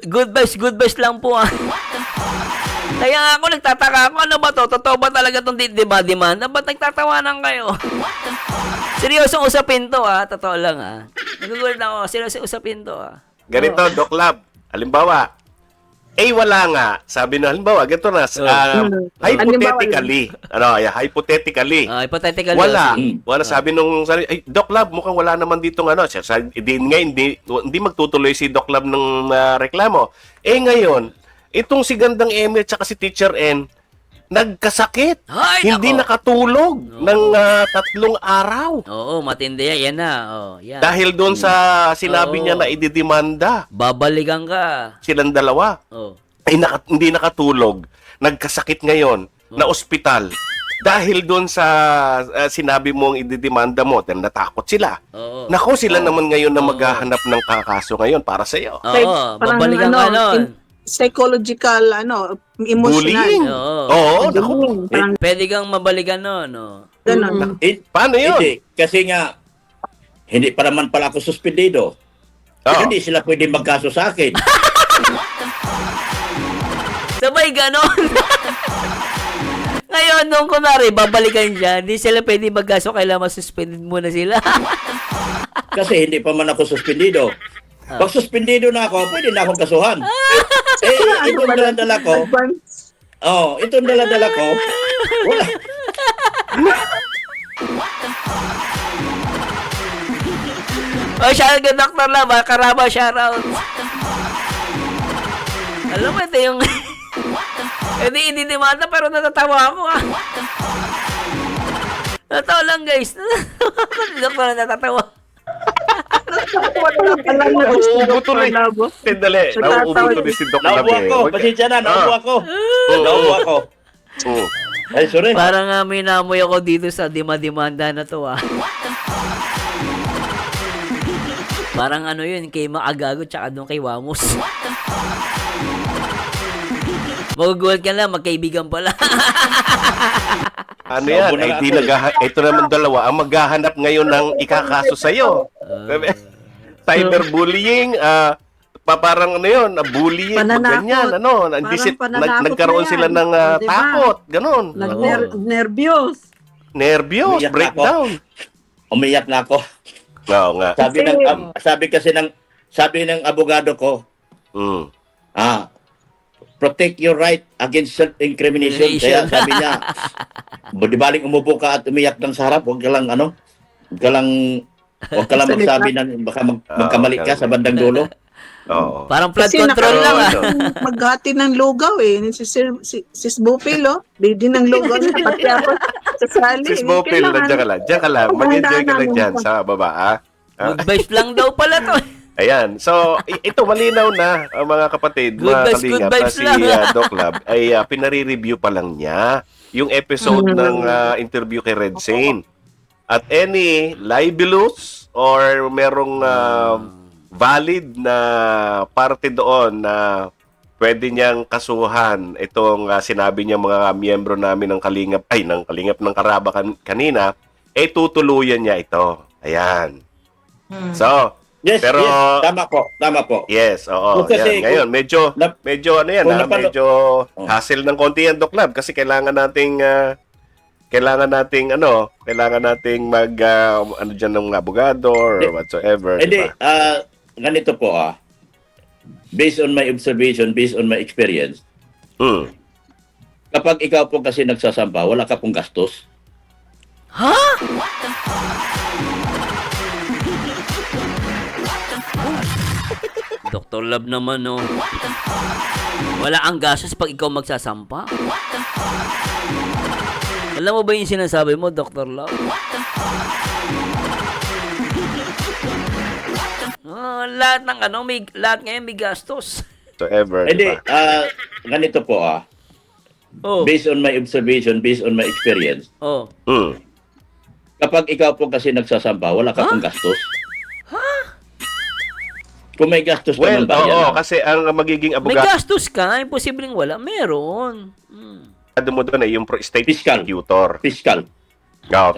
Good vibes lang po Kaya nga ako nagtataka ako, ano ba to? Totoo ba talaga itong demand? Ba't nagtatawanan kayo? Seryosong usapin to totoo lang Nagugulat ako, seryosong usapin to Ganito, Doc Lab. Halimbawa, wala nga. Sabi na, halimbawa, ganito na. Hypothetically. Hypothetically. Hypothetical Wala. yun. Wala sabi nung Doc Lab, mukhang wala naman dito hindi magtutuloy si Doc Lab ng reklamo. Ngayon, itong si Gandang Emi at saka si Teacher N, nagkasakit. Ay, Hindi nako. nakatulog ng 3 araw. Oo, matindi yan. Yan na. Yan. Dahil doon sa sinabi Oo. niya na ididemanda Babalikan ka. silang dalawa. Hindi nakatulog. Nagkasakit ngayon na ospital. Dahil doon sa sinabi mong ididemanda mo, then natakot sila. Oo. Nako, sila naman ngayon na maghahanap ng kakaso ngayon para sa iyo. Oo, babalikan ka nun. Psychological, emotional. Bullying. Oo, naku. Parang Pwede kang mabalikan nun. ganon. Paano yun? Hindi, kasi nga, hindi pa naman pala ako suspendido. Oo. Hindi sila pwede magkaso sa akin. Sabay ganon. Ngayon, nung kunwari, babalikan siya, hindi sila pwede magkaso, kailangan masuspended muna sila. Kasi hindi pa man ako suspendido. Pag suspendido na ako, pwede na akong kasuhan. Itong daladala ko, itong daladala ko, wala. Oh, shoutout kay Dr. Love, Karaba, shoutout. Alam mo, ito yung... hindi demanda pero natatawa ako, Natatawa lang, guys. Dr. natatawa. Nauubo tuloy. Sandali. Nauubo tuloy si Doc Lab. Naubo ako. Pasensya na, naubo ako. Naubo ako. Ay, sorry. Parang may namoy ako dito sa demanda na to, Parang ano yun, kay Maagago tsaka doon kay Wamos. Magugulat ka lang, magkaibigan pala. Ano yan? Ay, ito naman dalawa ang maghahanap ngayon ng ikakaso sa'yo. Cyberbullying, parang ano yun, bullying, Pananakot. ganyan, Parang nagkaroon pananakot na sila yan. ng Diba? takot, ganon. Nervyos. Nervyos, Umiyak na breakdown. Umiyak na ako. Oo nga. Sabi ng abogado ko, Mm. protect your right against self-incrimination. Kaya sabi niya, di baling umupo ka at umiyak ng sa harap, huwag ka lang magsabi na baka magkamali ka sa bandang dulo. Oo. Parang flood Kasi control lang, maghati ng lugaw Sis Bupil, Bidi ng lugaw na pati ako sa sali. Sis Bopil, nandiyan ka lang. Mag-enjoy ka lang dyan sa baba, Good vibes lang daw pala to. Ayan. So, ito malinaw na, mga kapatid, Good mga vibes, good kalingap, na vibes si lang. Doc Lab ay pinare-review pa lang niya yung episode ng interview kay Red Sane. At any libelous or merong valid na parte doon na pwede niyang kasuhan itong sinabi niya mga miyembro namin ng Kalingap, ng Karaba kanina, tutuluyan niya ito. Ayan. So, Yes, pero tama po. yes, oo. Kasi Yan. Ngayon, medyo ano yan, medyo hassle ng konti yan, Doc Lab, kasi kailangan nating mag ano diyan ng abogado or whatsoever. Hindi, diba? ganito po based on my observation, based on my experience, kapag ikaw po kasi nagsasampa, wala ka pong gastos. Dr. Love naman, Wala ang gastos pag ikaw magsasampa. Alam mo ba yung sinasabi mo, Dr. Love? Lahat ng lahat ngayon may gastos. Whatsoever, Hindi, diba? ganito po based on my observation, based on my experience, kapag ikaw po kasi nagsasampa, wala ka pong gastos. Kung may gastos ka Well, ng bayan. kasi ang magiging May abogado gastos ka, imposibleng wala. Meron. mo doon ay yung state Fiscal. prosecutor. Fiscal.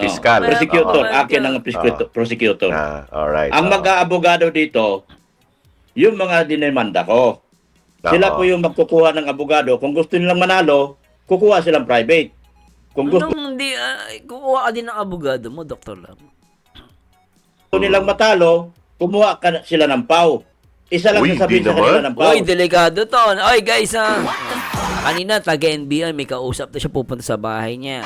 Fiscal. Prosecutor. Oo. Akin ang prosecutor. Alright. Ang mag-aabogado dito, yung mga dinemanda ko. Sila po yung magkukuha ng abogado. Kung gusto nilang manalo, kukuha silang private. Kung gusto Hindi, kukuha ka din ng abogado mo, Dr. Love. nilang matalo, kumuha sila ng PAW. Isa lang Uy, sasabihin di sa kanila naman. ng PAW. Uy, delikado to. Oy, guys, kanina, taga-NBI, may kausap na siya pupunta sa bahay niya.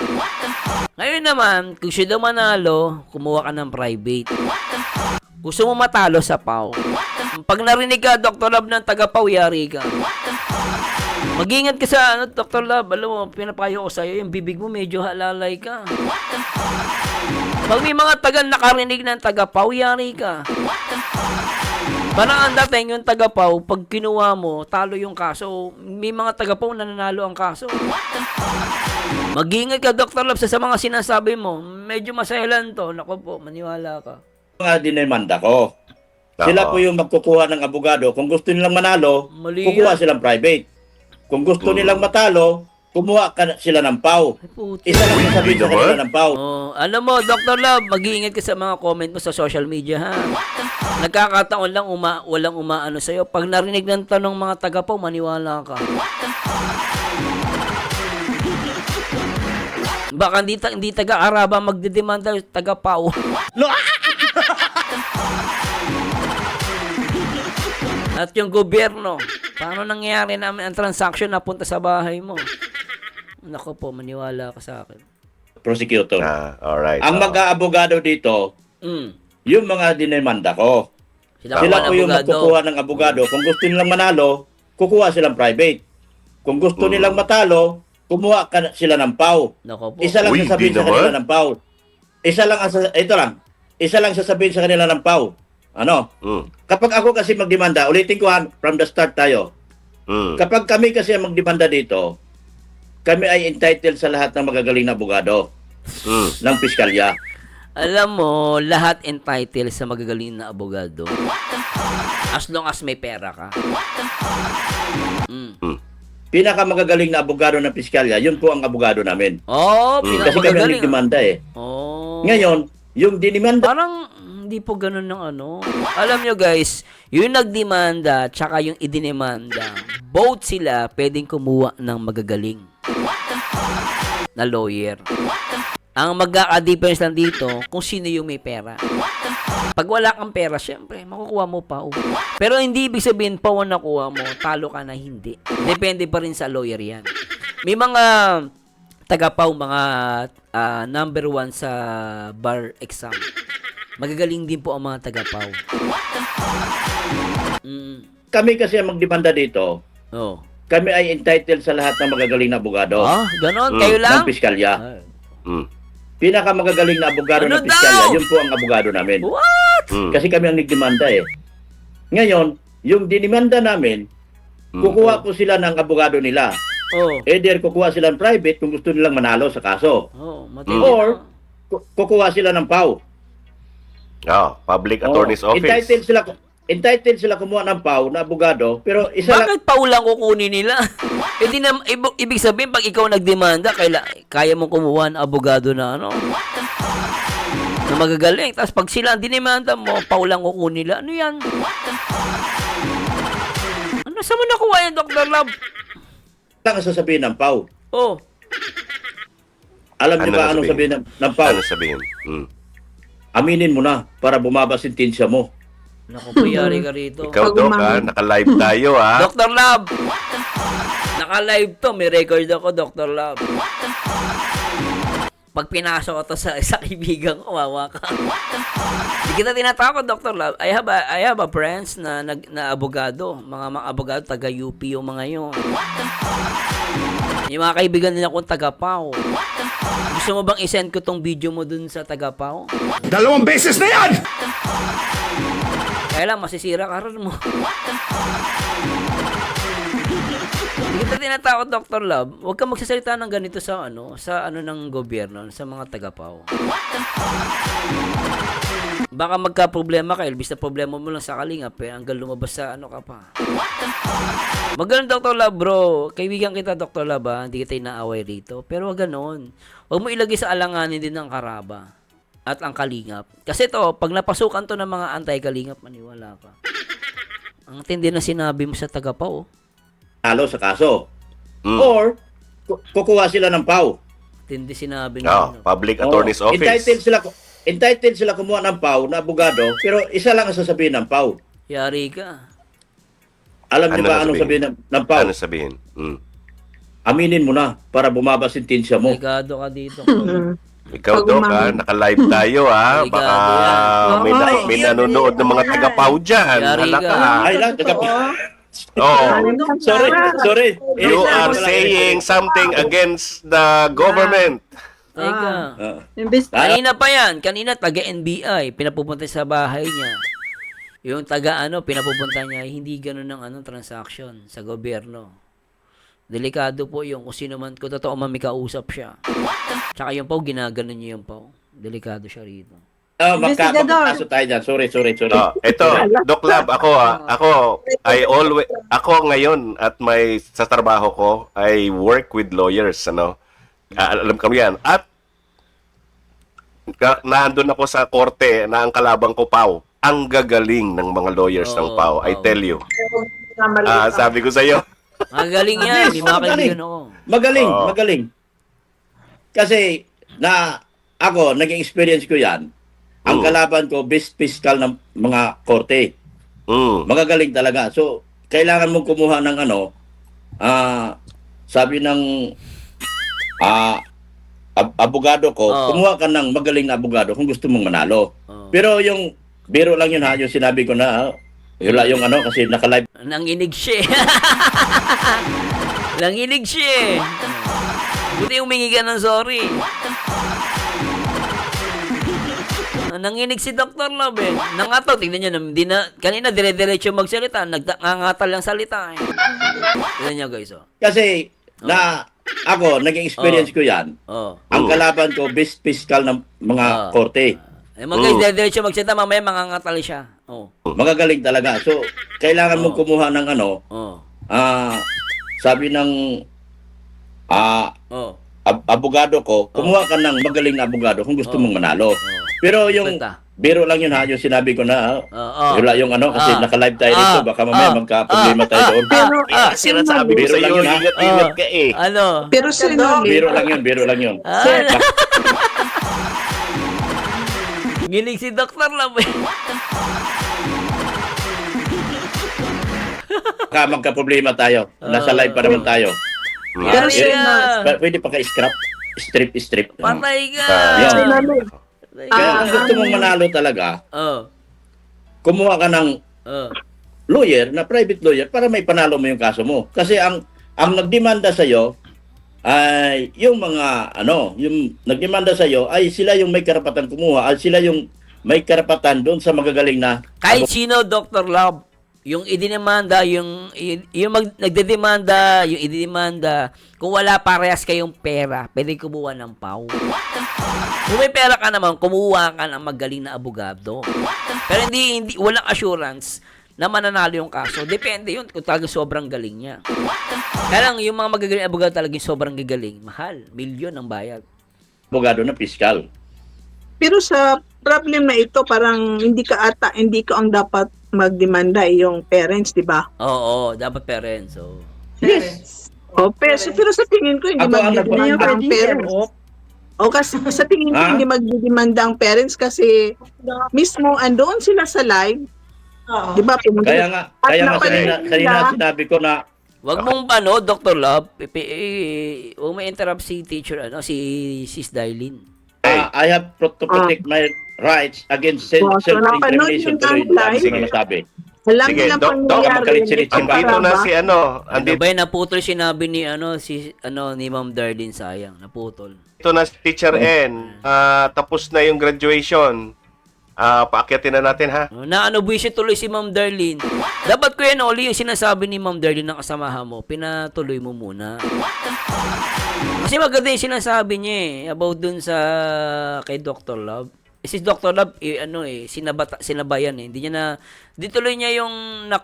Ngayon naman, kung siya daw manalo, kumuha ka ng private. Gusto mo matalo sa PAW. Pag narinig ka, Dr. Love, ng taga-PAW, yari ka. Mag-ingat ka sa, Dr. Love, alam mo, pinapayo ko sa'yo, yung bibig mo medyo halalay ka. Pag may mga taga nakarinig ng taga-PAW, yari ka. Parang ang dating yung taga-PAW, pag kinuha mo, talo yung kaso. May mga taga-PAW na nanalo ang kaso. Mag-ingat ka, Dr. Love, sa mga sinasabi mo. Medyo masahelan to. Naku po, maniwala ka. Mga dinemanda ko. Sila po yung magkukuha ng abogado. Kung gusto nilang manalo, Mali kukuha yan. silang private. Kung gusto nilang matalo, kumuha sila ng PAW. Ay, puti. Isa lang sasabihin sa kanila ng PAW. Alam mo, Dr. Love, mag-iingat ka sa mga comment mo sa social media, ha? Nagkakataon lang walang umaano sa'yo. Pag narinig ng tanong mga taga-PAW, maniwala ka. Baka hindi taga-Araba magdedemanda taga-PAW. At yung gobyerno, paano nangyari namin ang transaction na punta sa bahay mo? Nako po, maniwala ka sa akin. Prosecutor. Alright. Ang mag-aabogado dito, yung mga dinemanda ko. Sila po yung magkukuha ng abogado. Kung gusto nilang manalo, kukuha silang private. Kung gusto nilang matalo, kumuha sila ng PAW. Nako po. Isa lang Uy, sasabihin di sa kanila naman. ng PAW. Isa lang sasabihin sa kanila ng PAW. Ano? Kapag ako kasi magdemanda, ulitin ko from the start tayo. Kapag kami kasi ang magdemanda dito, kami ay entitled sa lahat ng magagaling na abogado ng piskalya. Alam mo, lahat entitled sa magagaling na abogado. As long as may pera ka. Pinakamagagaling na abogado ng piskalya, yun po ang abogado namin. Oh, Kasi kami ang pinakamagaling. nagdemanda eh. Oh. Ngayon, yung dinimanda Parang hindi po ganun ng ano. Alam nyo guys, yung nagdemanda tsaka yung idinemanda, both sila pwedeng kumuha ng magagaling na lawyer. Ang magkaka-difference lang dito kung sino yung may pera. Pag wala kang pera, syempre, makukuha mo pa. Pero hindi ibig sabihin pa ang nakuha mo, talo ka na hindi. Depende pa rin sa lawyer yan. May mga tagapaw, mga number 1 sa bar exam. Magagaling din po ang mga tagapaw. kami kasi ang magdemanda dito, Oh. kami ay entitled sa lahat ng magagaling na abogado Ah, ganon. Kayo lang? ng piskalya. Ay. Pinakamagagaling na abogado Ano ng piskalya, daw? yun po ang abogado namin. What? Kasi kami ang nagdemanda eh. Ngayon, yung dinimanda namin, kukuha po sila ng abogado nila. Oh. Either kukuha sila ng private kung gusto nilang manalo sa kaso. Oh, matindi. Or, kukuha sila ng PAW. Public Attorney's Office. Entitled sila kumuha ng PAW na abogado, pero isa lang, Bakit paulang kukunin nila? Eh di na, ibig sabihin, pag ikaw nagdemanda, kaya mong kumuha ng abogado na ano? Na magagaling. Tapos pag sila ang dinemanda mo, paulang kukunin nila. Ano yan? Ano, saan mo nakuha yan, Dr. Love? lang ang sasabihin ng PAW. Oh. Alam niyo Ano ba anong sabihin ng PAW? Ano sabihin? Aminin mo na para bumaba sentensya mo. Naku, payari ka rito. Ikaw, Doc, naka-live tayo, ha? Dr. Love! Naka-live to. May record ako, Dr. Love. Pag pinasok ko to sa kaibigan ko, wawa ka. Hindi kita tinatakot, Dr. Love. I have a friends na abogado. Mga abogado, taga-UP yung mga yun. Yung mga kaibigan nila kung taga-PAW. Gusto mo bang isend ko tong video mo dun sa taga-PAW? 2 beses na yan! Kaya lang, masisira ka rin mo. Hindi kita tinatakot, Dr. Love. Huwag kang magsasalita ng ganito sa ng gobyerno, sa mga taga-PAW. Baka magka-problema ka, ilbis na problema mo lang sa kalingap, hanggang lumabas sa ka pa. Magaling, Dr. Love, bro. Kaibigan kita, Dr. Love, ha? Hindi kita inaaway rito. Pero wag ganon. Huwag mo ilagay sa alanganin din ng karaba at ang kalingap. Kasi to, pag napasukan to ng mga anti-kalingap, maniwala ka. Ang tindi na sinabi mo sa taga-PAW. Manalo sa kaso. Or, kukuha sila ng PAW. Tindi sinabi mo. Public Attorney's Office. Entitled sila kumuha ng PAW na abogado, pero isa lang ang sasabihin ng PAW. Yari ka. Alam niyo Ano ba anong sabihin ng PAW? Ano sabihin? Aminin mo na para bumaba sentensya mo. Delikado ka dito. Ikaw, Doc, naka-live tayo, ha? Delikado Baka yan. may nanonood ng mga taga-PAW dyan. Yari Hala ka. ka. Ay lang, sorry. You are saying something against the government. Teka. Imbes Kanina pa yan. Kanina taga-NBI. Pinapupunta sa bahay niya. Yung pinapupunta niya, hindi ganun ng transaction sa gobyerno. Delikado po yung kung sino man, kung totoo man may kausap siya. Tsaka yung PAW, ginaganon niya yung PAW. Delikado siya rito. Magkakaso tayo dyan. Sorry. Ito, Doc Lab, ako ngayon at sa trabaho ko, I work with lawyers, alam ko yan. At naandun ako sa korte na ang kalabang ko, PAW. Ang gagaling ng mga lawyers ng PAW, I tell you. Sabi ko sa iyo. Magaling yan. May mga kaibigan ako. Magaling. Kasi, naging experience ko yan. Ang kalaban ko, best fiscal ng mga korte. Magagaling talaga. So, kailangan mong kumuha ng sabi ng abogado ko, Oo. kumuha ka ng magaling na abogado kung gusto mong manalo. Oo. Pero yung biro lang yun ha, yung sinabi ko na, yun lang yung ano, kasi naka-live Nanginig siya eh. Nanginig siya eh. Buti humingi ka ng sorry. Nanginig si Dr. Love eh. Nangataw, tingnan nyo, kanina dire-diretso magsalita, nangangatal lang salita eh. Tingnan nyo guys, oh. kasi na ako, naging experience ko yan. Oh. Ang kalaban ko, best fiscal ng mga Oo. korte. Eh mga guys, dire-diretso magsalita, mamaya mangangatal siya. Oh. Magagaling talaga. So, kailangan mong kumuha ng ano, Oh. sabi ng Oh. abogado ko, kumuha ka ng magaling na abogado kung gusto mong manalo. Pero yung Basta. biro lang yun ha, yung sinabi ko na, Oo. yun lang yung ano, kasi naka-live tayo dito, baka mamaya magka-problema tayo doon. Pero Sinasabi ko Biro sa lang iyo, yun, ha? ingat-ingat ka eh. Ano? pero Sir Noli, Biro lang yun, biro lang yun. Ginig si Dr. Love eh. Baka magka-problema tayo. Nasa live pa naman tayo. Pero Patay Sir ka. Pwede pa ka-scrap? Strip. Patay ka. Yan. Sir Noli, Kaya kung gusto mong manalo talaga, Oh. kumuha ka ng Oh. lawyer, na private lawyer, para may panalo mo yung kaso mo. Kasi ang nagdemanda sa iyo ay yung mga yung nagdemanda sa iyo ay sila yung may karapatan kumuha, ay sila yung may karapatan doon sa magagaling na Kahit sino, Dr. Love, yung idinimanda, nagdedemanda, yung idinimanda, kung wala parehas kayong pera, pwede kumuha ng pau. Kung may pera ka naman, kumuha ka ng magaling na abogado. Pero hindi walang assurance na mananalo yung kaso. Depende yun kung talagang sobrang galing niya. Kaya lang, yung mga magagaling na abogado talagang sobrang gagaling, mahal, milyon ang bayad. abogado na piskal. pero sa problem na ito, parang hindi ka ang dapat magdemanda yung parents, di ba? Oo, dapat parents. So. Yes. Pero sa tingin ko, hindi Ako ang magdedemanda ang parents. O kasi sa tingin ko, Ha? hindi magdedemanda ang parents kasi mismo andoon sila sa live, Oo. di ba? Kaya nga napanood kanina sinabi ko na Wag mong Dr. Love, huwag may interrupt si teacher, si Sis Dailin. I have to protect my rights against Oh, so napanood self-incrimination. yung Tuloy live? lagi na nasabi. Alam Sige, niyo lang Doc, pangyayari. magkalit-silit yung Andito na paraba. si Ano andito ba yung naputol sinabi ni ni Ma'am Darlene, sayang, naputol. na si Teacher N. Tapos na yung graduation. Paakyatin na natin ha. Buwisit tuloy si Ma'am Darlene. Dapat ko yan, Oli, yung sinasabi ni Ma'am Darlene ng kasamahan mo, pinatuloy mo muna. Kasi maganda yung sinasabi niya about dun sa kay Dr. Love. Si Dr. Love, sinabayan eh. Di tuloy niya yung na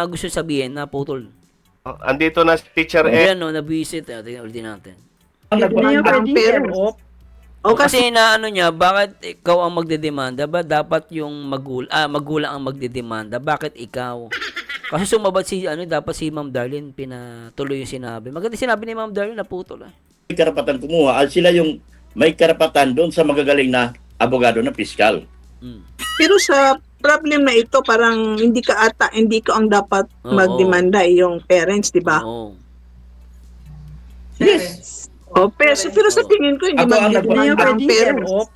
gusto sabihin, na putol. Andito na si Teacher N. Ayan, nabuwisit. Tingnan ulit natin. Hindi niya Ang pwedeng parents. i-off. O kasi Kasi niya, bakit ikaw ang magdedemanda? Ba dapat yung magulang ang magdedemanda? Bakit ikaw? Kasi sumabat dapat si Ma'am Darlene pinatuloy yung sinabi. Maganda sinabi ni Ma'am Darlene, naputol eh. May karapatan kumuha, at sila yung may karapatan doon sa magagaling na abogado na piskal. Mm. pero sa problem na ito, parang hindi ka ang dapat Oo. magdemanda yung parents, di ba? Oo. Yes. Pero sa tingin ko, hindi Ako ang Hindi niya magdedemanda ang pwedeng parents. i-off.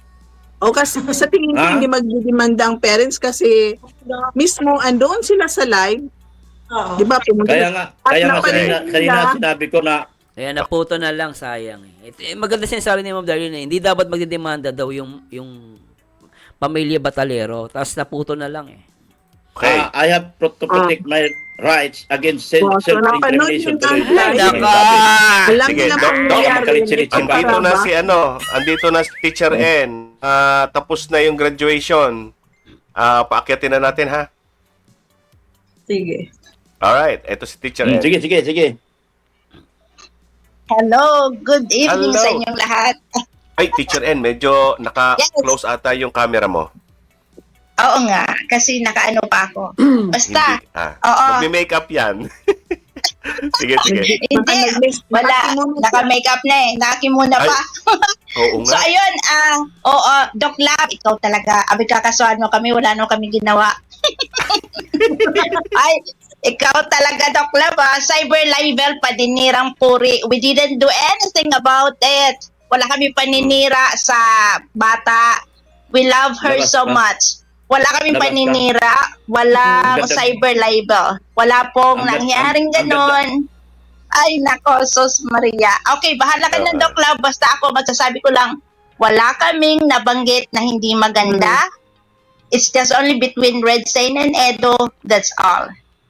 O kasi sa tingin ko, Ha? hindi magdedemanda ang parents kasi mismo andoon sila sa live, Oo. di ba? Kaya nga kanina sinabi ko na Kaya naputo na lang, sayang eh. Maganda sinasabi ni Ma'am Darlene hindi dapat magdedemanda daw yung pamilya Batalero. Tapos naputo na lang eh. Okay. I have to protect my rights against So, self-incrimination. napanood Tuloy yung lagi na live. nasabi. Alam Sige, niyo na Doc, pangyayari. magkalit-silit yung Andito na si andito na si Teacher N. Tapos na yung graduation. Paakyatin na natin ha. Sige. Alright, eto si Teacher N. Sige. Hello, good evening Hello. sa inyong lahat. Ay, Teacher N, medyo naka-close ata yung camera mo. Oo nga, kasi nakaano pa ako. Basta, Hindi. oo. Magme-makeup yan. sige. Hindi, wala, naka-makeup na eh. Naki muna Ay. pa. Oo So nga. ayun, Doc Lab, ikaw talaga, abi kakasuhan mo kami, wala nang kami ginawa. Ay, ikaw talaga, Doc Lab, cyber libel, padinirang puri. We didn't do anything about it. Wala kami paninira sa bata. We love her Labas so ka. much. Wala kaming Labas ka. paninira, walang Ganda- cyber libel. Wala pong Ang ganda- nangyaring ang ganda. ganon. Ay, nako, Sos Maria. Okay, bahala ka na, Okay. Doc Love. Basta ako, masasabi ko lang, wala kaming nabanggit na hindi maganda. It's just only between Red Sane and Edo. That's all.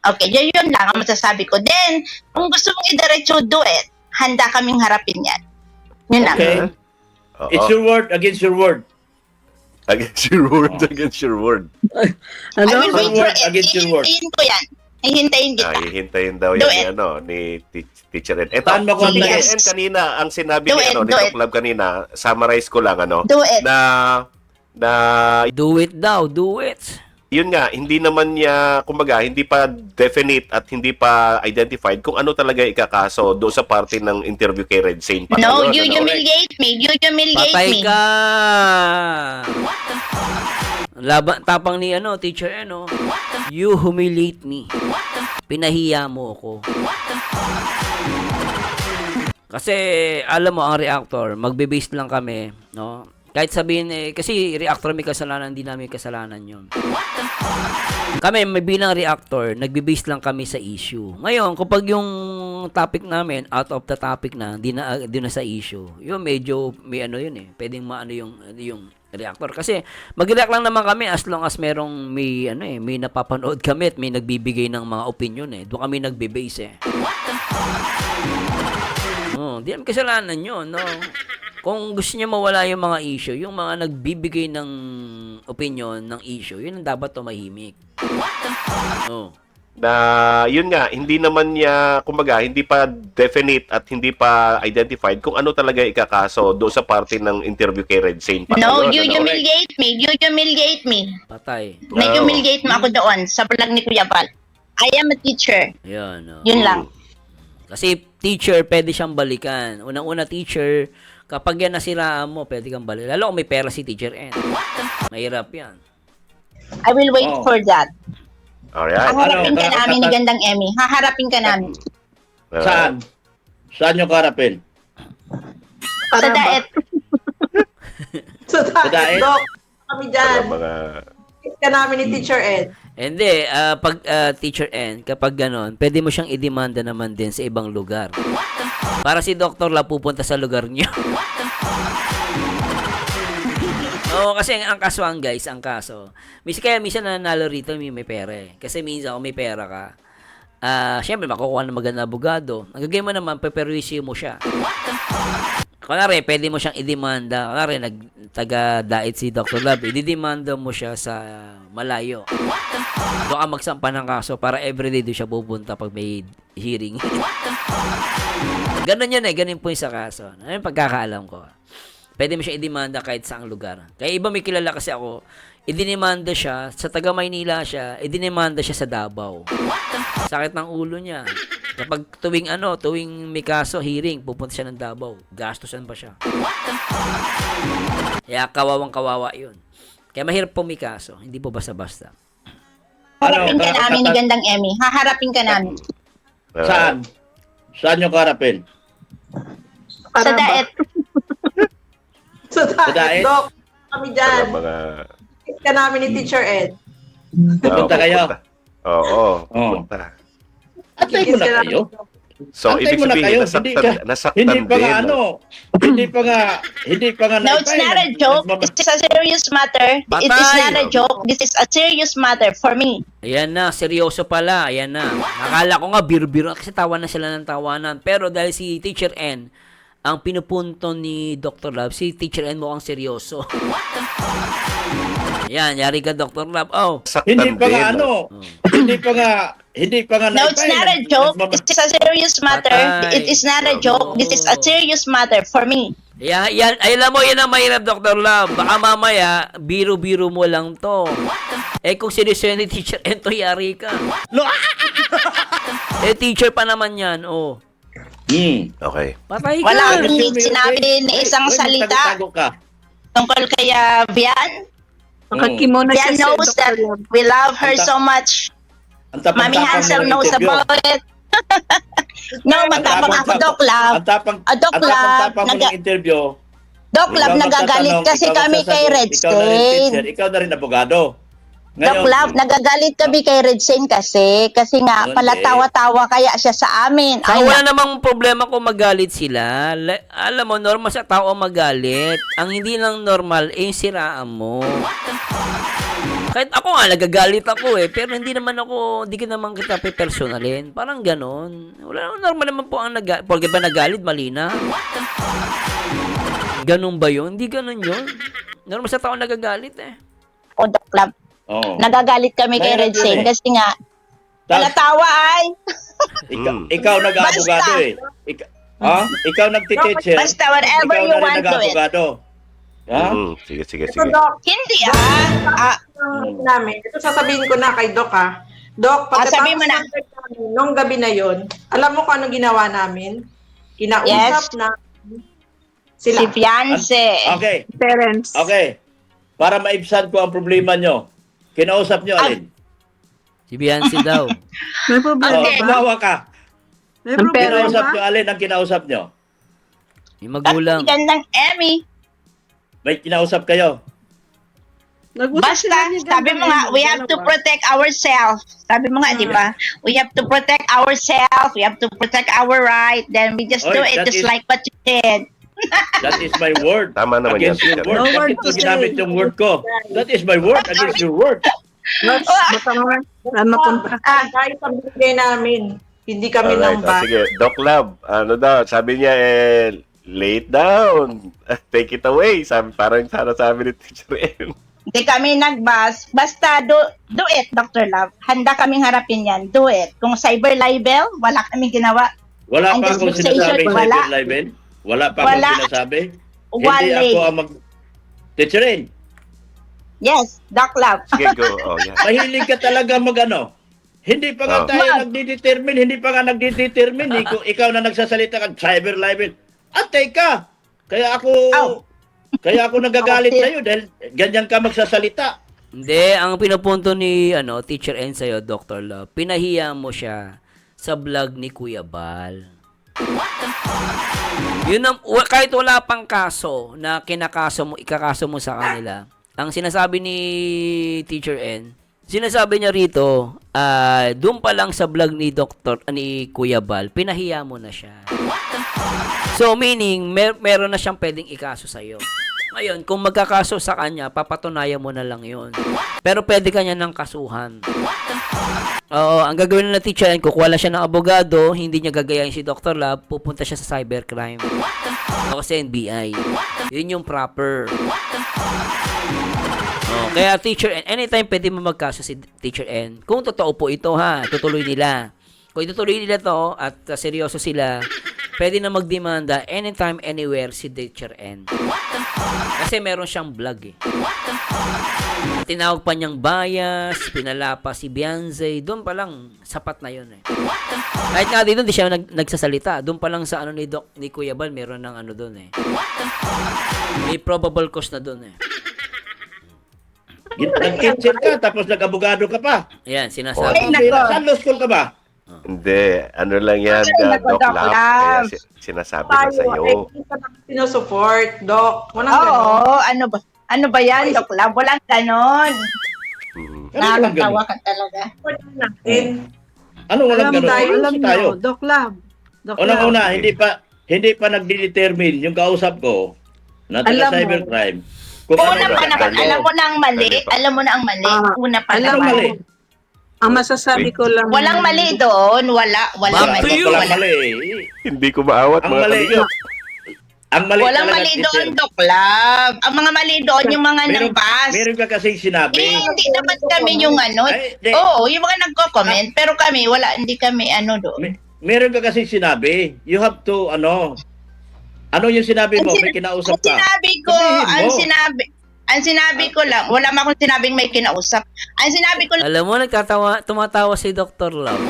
Okay, yun lang ang masasabi ko. Then, kung gusto mong idiretso, do it. Handa kaming harapin yan. Yun lang. Okay. Oo. It's your word against your word. Against your word, against your word. I Ano? will wait for Word it. against your word. Hihintayin ko yan. Hihintayin kita. Hihintayin daw Do yan it. ni Teacher Ed. Ito, Saan mo si kontakin? Teacher Ed kanina, ang sinabi Do ni, it, ni do Doc it. Love kanina, summarize ko lang, Do it. na Do it daw, do it. yun nga, hindi naman niya, kumbaga, hindi pa definite at hindi pa identified kung ano talaga ikakaso doon sa parte ng interview kay Red Sane. Pa No, ngayon, you ano? humiliate me. You humiliate Patay me. ka! Laban, tapang ni Teacher N, You humiliate me. Pinahiya mo ako. Kasi, alam mo, ang reactor, magbe-base lang kami, no? Kahit sabihin, kasi reactor may kasalanan, hindi namin kasalanan yun. Kami, may bilang reactor, nagbe-base lang kami sa issue. Ngayon, kapag yung topic namin, out of the topic na, di na sa issue, yun medyo, may yun pwedeng maano yung reactor. Kasi, mag-react lang naman kami as long as merong may napapanood kami at may nagbibigay ng mga opinion Doon kami nagbe-base di namin kasalanan yun, no? Kung gusto niya mawala yung mga issue, yung mga nagbibigay ng opinion ng issue, yun ang dapat tumahimik. Na yun nga, hindi naman niya, kumbaga, hindi pa definite at hindi pa identified kung ano talaga ikakaso doon sa parte ng interview kay Red Sane. Pa No, ngayon, you ano? humiliate me. You humiliate me. Patay. Nag-humiliate mo ako doon sa vlog ni Kuya Val. I am a teacher. Yan, Yun lang. Kasi teacher, pwede siyang balikan. Unang-una teacher, kapag yan nasiraan mo, pwede kang balikan. Lalo kung may pera si Teacher N. Mahirap yan. I will wait Oh. for that. Alright. Haharapin ka Ano, namin ni Gandang Emmy. Haharapin ka namin. Saan? Saan nyo karapin? Sa daet. So, Sa daet? Doc, kami dyan. Mga Ka namin ni Teacher Ed. Hindi, pag Teacher N, kapag ganon, pwede mo siyang idemanda naman din sa ibang lugar. Para si Dr. La pupunta sa lugar niyo. Oo, kasi ang kasuan guys, ang kaso. Kaya minsan nanalo rito may pera Kasi minsan kung may pera ka, syempre makukuha ng maganda abogado. Ang gagawin mo naman, peperwisyo mo siya. Kunwari, pwede mo siyang idemanda. Kunwari, taga-dait si Dr. Love, ididemanda mo siya sa malayo. Doon ka magsampa ng kaso para everyday doon siya pupunta pag may hearing. Ganon yun ganon po yung sa kaso. Ano yung pagkakaalam ko? Pwede mo siya idemanda kahit saang lugar. Kaya iba may kilala kasi ako, idinimanda siya, sa taga Maynila siya, idinimanda siya sa Davao. Sakit ng ulo niya. Kapag tuwing may kaso, hearing, pupunta siya ng Davao. Gastusan pa siya. Kaya kawawang-kawawa yun. Kaya mahirap po may kaso. Hindi po basta-basta. Haharapin ka namin ni Gandang Emmy. Haharapin ka namin. Saan? Saan nyo karapin? Sa daet. So, daet? Doc, kami dyan. mga Ka namin ni Teacher Ed. Pupunta kayo? Oo. Oo. Pupunta. Antay mo na kayo? So, Antay ibig mo na kayo. sabihin, nasaktan Hindi pa nga din. hindi pa nga No, it's not a joke. This is a serious matter. It is Patay! not a joke. This is a serious matter for me. Ayan na, seryoso pala. Ayan na. Nakala ko nga biro-biro kasi tawa na sila ng tawanan. Pero dahil si Teacher N, ang pinupunto ni Dr. Love, si Teacher N mukhang seryoso. Yan, yari ka Dr. Love. Oh, Nasaktan Hindi pa nga din. hindi pa nga No, it's not a joke. This is a serious matter. Patay. It is not a joke. This is a serious matter for me. yan, ay, alam mo, yan ang mahirap, Dr. Love. Baka mamaya, biro-biro mo lang to. Kung seryoso ni Teacher N, to yari ka. Teacher pa naman yan, oh. Okay. Patay ka. Wala akong sinabi na isang salita Tago ka. tungkol kay Vian. Makakimona siya Vian sa knows that Dr. Love. we love her so much. Ang tapang-tapang Mami Hansel mo ng knows interview. about it. No, matapang ako, Doc Love. Ang tapang Doc Love, tapang mo ng interview, Doc Lab, nagagalit kasi kami kay Red Ikaw na rin Stain. teacher, ikaw na rin abogado. Doc Lab, nagagalit kami kay Red Stain kasi nga Hindi. palatawa-tawa kaya siya sa amin. Saka Ay, wala namang problema kung magalit sila. Alam mo, normal sa tao ang magalit. Ang hindi lang normal, yung siraan mo. Kahit ako nga, nagagalit ako pero hindi ko naman kita pe-personalin. Parang ganon. Wala, normal naman po ang nagalit. Porque ba nagalit, mali na? Ganon ba yun? Hindi ganon yun. Normal sa tao nagagalit O Doc Lab, Oh. nagagalit kami kay Mayroon Red Stain yun eh. kasi nga Tas, palatawa ay. ikaw nag-aabogado Ikaw nagti-teacher. Basta whatever ikaw you na rin want to it. nag-aabogado. Ha? Sige, sige, Ito, sige. Doc, Hindi namin. Ito sasabihin ko na kay Doc, ha. Doc, sabihin pagkatapos mo na. ng break namin, nung gabi na yon, alam mo kung anong ginawa namin? Kinausap Yes. na si sila. fiance. Okay. Parents. Okay. Para maibsan ko ang problema nyo, kinausap nyo alin? Si Beyonce daw. May problema Okay. ba? Tumawa ka. May Ang problema Kinausap ba? nyo alin ang kinausap nyo? Yung magulang. Katigan ng Emmy. May kinausap kayo? Nag-usap Basta, sila ni sabi mo nga, we have to protect ourselves. Sabi mo nga, di ba? We have to protect ourselves. We have to protect our right. Then we just do Oy, it that just is- like what you did. That is my word. Tama naman yan, Against your teacher. word. No word Bakit to mo ginamit say. yung word ko? That is my word against your word. Baka naman, saan mapunta? Guys, ang bigay namin. Hindi kami Alright, ng bad. sige. Doc Lab, ano daw, sabi niya, lay it down. Take it away. Parang sana sabi ni Teacher M. Hindi kami nagbas. Basta do it, Dr. Love. Handa kaming harapin yan. Do it. Kung cyber libel, wala kaming ginawa. Wala Ang pa akong dispensation, sinasabing wala. cyber libel. Wala pa Wala. akong sinasabi. Hindi Wala. ako ang Teacherin, Yes, Doc Love. Sige, go. Oh, yeah. mahilig ka talaga mag-ano. Hindi pa nga Oh. tayo nagdi-determine. Hindi pa nga nagdi-determine. Ikaw na nagsasalita kang cyber libel. At teka, kaya Ow. ako nagagalit sa'yo dahil ganyan ka magsasalita. Hindi, ang pinapunto ni Teacher N sa'yo, Dr. Love, pinahiya mo siya sa vlog ni Kuya Bal. Yun ang, kahit wala pang kaso na ikakaso mo sa kanila, ang sinasabi ni Teacher N, sinasabi niya rito, doon pa lang sa vlog ni Kuya Bal, pinahiya mo na siya. So, meaning, meron na siyang pwedeng ikaso sa'yo. Ngayon, kung magkakaso sa kanya, papatunayan mo na lang yun. Pero pwede ka niya ng kasuhan. Oo, ang gagawin na teacher, kukuha lang siya ng abogado, hindi niya gagayahin si Dr. Lab, pupunta siya sa cybercrime. O sa NBI. Yun yung proper. Kaya Teacher N, anytime pwede mo magkaso si Teacher N. Kung totoo po ito tutuloy nila. Kung itutuloy nila to at seryoso sila, pwede na magdemanda anytime, anywhere si Teacher N. Kasi meron siyang vlog Tinawag pa niyang bias, pinalapa si Beyonce, doon pa lang, sapat na yun Kahit nga dito, hindi siya nagsasalita. Doon pa lang sa ni Kuya Bal, meron ng doon May probable cause na doon Nag-teacher ka, tapos nag-abogado ka pa. Ayan, Ay, sinasabi. nako. Saan law school ka ba? Hindi, ano lang yan, Ay, Doc Doc Lab. Lab. Kaya sinasabi ko sa'yo. Hindi ka namin sinusupport, Doc. Walang Oo, ano ba yan, Doc Love? Walang ganon. Mhm. Ano walang Nakakatawa ganun? ka talaga. ganon natin. Ano walang ganun? Alam tayo. nyo, Doc Lab. Doc Lab. Unang-una, hindi pa nagdi-determine yung kausap ko na Alam mo. taga-cybercrime. Kung Una ano pa ba? naman, alam mo na ang mali. Dali pa. Alam mo na ang mali. Una pa alam Ano naman. mali? Ang masasabi ko lang. Walang mali doon. Wala Wala mali. you. walang Wala. mali. Hindi ko maawat Ang mga mali. kalingap. Ang mali Walang talaga, mali teacher. doon, Doc Love. Ang mga mali doon, yung mga nambas. Meron ka kasing sinabi. Hindi naman kami yung Ay, di. Oo, yung mga nagko-comment. Pero kami, hindi kami doon. Meron ka kasing sinabi. You have to, ano yung sinabi mo? May kinausap Ang ka. sinabi ko, Sabihin mo. ang sinabi ko lang, wala ma akong sinabing may kinausap. Ang sinabi ko lang, Alam mo, tumatawa si Dr. Love.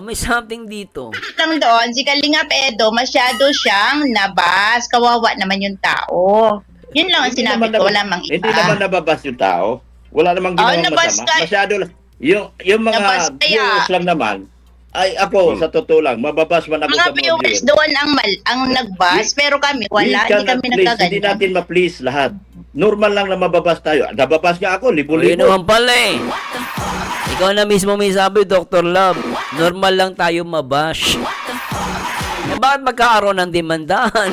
May something dito. doon, si Kalingap Edo, masyado siyang nabas. Kawawa naman yung tao. Yun lang ang Hindi sinabi naman ko, nabas- wala mang iba. Hindi naman nababas yung tao. Wala namang ginawang nabas masama. ka. Masyado lang. Yung mga Nabas kaya. viewers lang naman, Ay, ako, sa totoo lang, mababas man ako Mga sa mga viewers viewers. doon ang nagbas, pero kami, wala, hindi cannot kami please, hindi nagkaganda. natin ma-please lahat. Normal lang na mababas tayo. Nababas nga ako, O, yun libo-libo. naman pala eh. Ikaw na mismo may sabi, Dr. Love. Normal lang tayo mabash. Eh, bakit magkakaroon ng demandahan?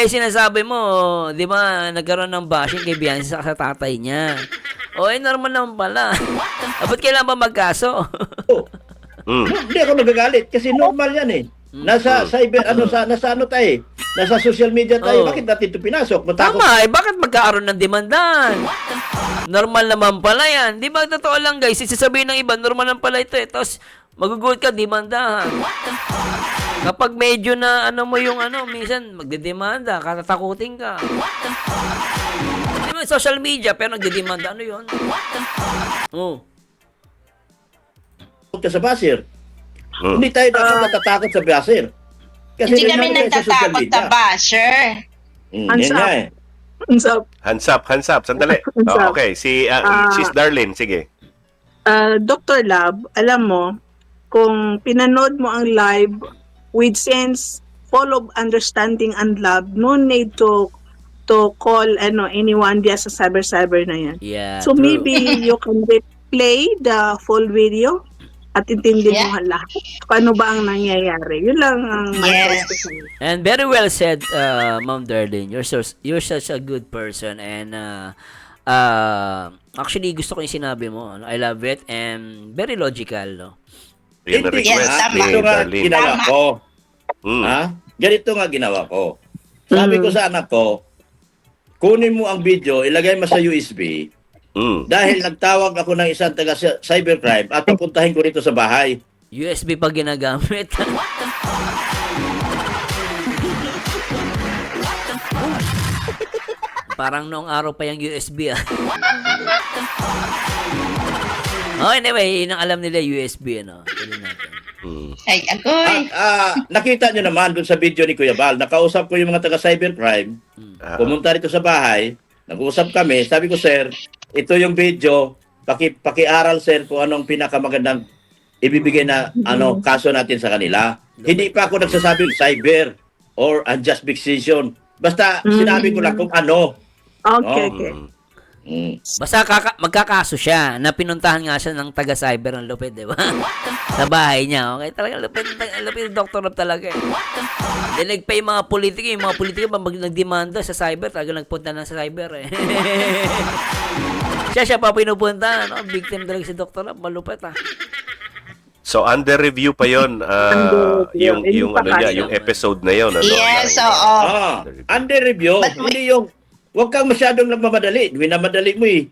Sinasabi mo, di ba, nagkaroon ng bashing kay Beyonce sa tatay niya. O, normal naman pala. Ba't kailan ba magkaso? Hindi ako nagagalit kasi normal yan eh. Nasa cyber, nasa ano tayo eh. Nasa social media tayo. Oh. Bakit natin ito pinasok? Matakot. Tama, bakit magkakaroon ng demandahan? Normal naman pala yan. Di ba, totoo lang guys, sasabihin ng iba, normal lang pala ito eh. Tapos, magugulat ka, demandahan. Kapag medyo na, mo yung minsan, magdedemanda, katatakutin ka. Di ba, social media, pero nagdedemanda, ano yun? Oh. Ka sa basir. Hindi tayo dapat natatakot sa basir. Kasi Hindi kami nangyari sa social nagtatakot media. sa basher. Yan nga eh. So, Hands up, sandali. Hands up. Okay, Sis Darlene, sige. Dr. Lab, alam mo, kung pinanood mo ang live with sense, full of understanding and love, no need to call anyone diya sa cyber na yan. Yeah, So true. maybe you can replay the full video at intindi mo lahat kung ano ba ang nangyayari. Yun lang ang Yes. request ko sa'yo. And very well said, Ma'am Darlene. You're such a good person, and actually gusto ko yung sinabi mo. I love it, and very logical, no? Yan ang Hindi request Yes, nga. ni Ito nga Darlene. ginawa Tama. ko. Mm. Ha? Ganito nga ginawa ko. Sabi ko sa anak ko, kunin mo ang video, ilagay mo sa USB, dahil nagtawag ako ng isang taga cybercrime at pupuntahin ko rito sa bahay. USB pa ginagamit. Parang noong araw pa yung USB ah. Oh, anyway, yun ang alam nila USB, ano. Tuloy natin. Ay, agoy. Nakita nyo naman dun sa video ni Kuya Bal, nakausap ko yung mga taga cybercrime, pumunta rito sa bahay, nag-uusap kami, sabi ko, sir, ito yung video, pakiaral sir kung anong pinakamagandang ibibigay na kaso natin sa kanila. Hindi pa ako nagsasabing cyber or unjust vexation. Basta sinabi ko lang kung ano. Okay, okay. Basta magkakaso siya na pinuntahan nga siya ng taga-cyber ng lupit, di ba? Sa bahay niya. Okay, talaga lupit ng Dr. Love talaga eh. Dinig pa yung mga politiko ba nagdemanda sa cyber, talaga nagpunta na sa cyber eh. siya pa pinupunta, no? Victim talaga si Dr. Love, malupit ah. So under review pa 'yon, yung yung episode na 'yon, Yes, oo. Under review, hindi yung huwag kang masyadong nagmamadali. Minamadali mo eh.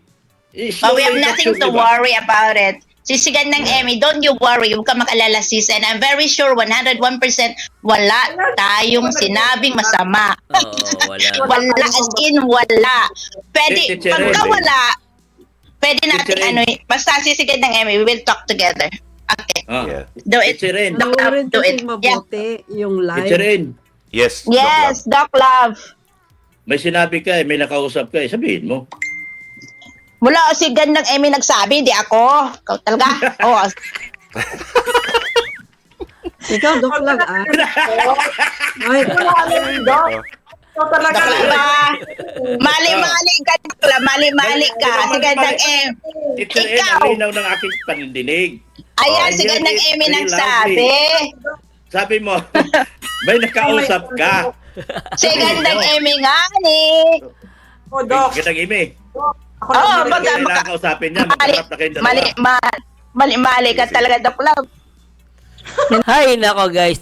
Oh, we have nothing to worry about it. Sisigan ng Emmy, don't you worry, huwag ka mag-alala sis. And I'm very sure 101% wala tayong sinabing masama. Wala, as in wala. Pwede, pagka wala, pwede natin basta sisigan ng Emmy, we will talk together. Okay. Yeah. Do it. Itcherin. Ayaw rin Do kasi it. mabuti yung live. Itcherin. Yes. Yes, Doc Love. May sinabi ka eh, may nakausap ka eh. Sabihin mo. Wala si gandang Emmy nagsabi, di ako. Ikaw talaga. Oh. Ikaw, Doc Love, ah. Ay, So talaga. Doc Love, ah. Mali-mali ka, Doc Love. Mali-mali ka. Si gandang Emmy. Itcherin Ikaw. ang linaw ng aking panindinig. Ayan, si gandang Emmy nagsabi. Sabi mo, may nakausap ka. Si gandang Emmy nga ni. Oh, Doc. Kitang imi. Ako Oh, lang Kaya nakakausapin niya, magkarap na kayong dalawa. Mali ka talaga, Doc Love. Hay nako guys,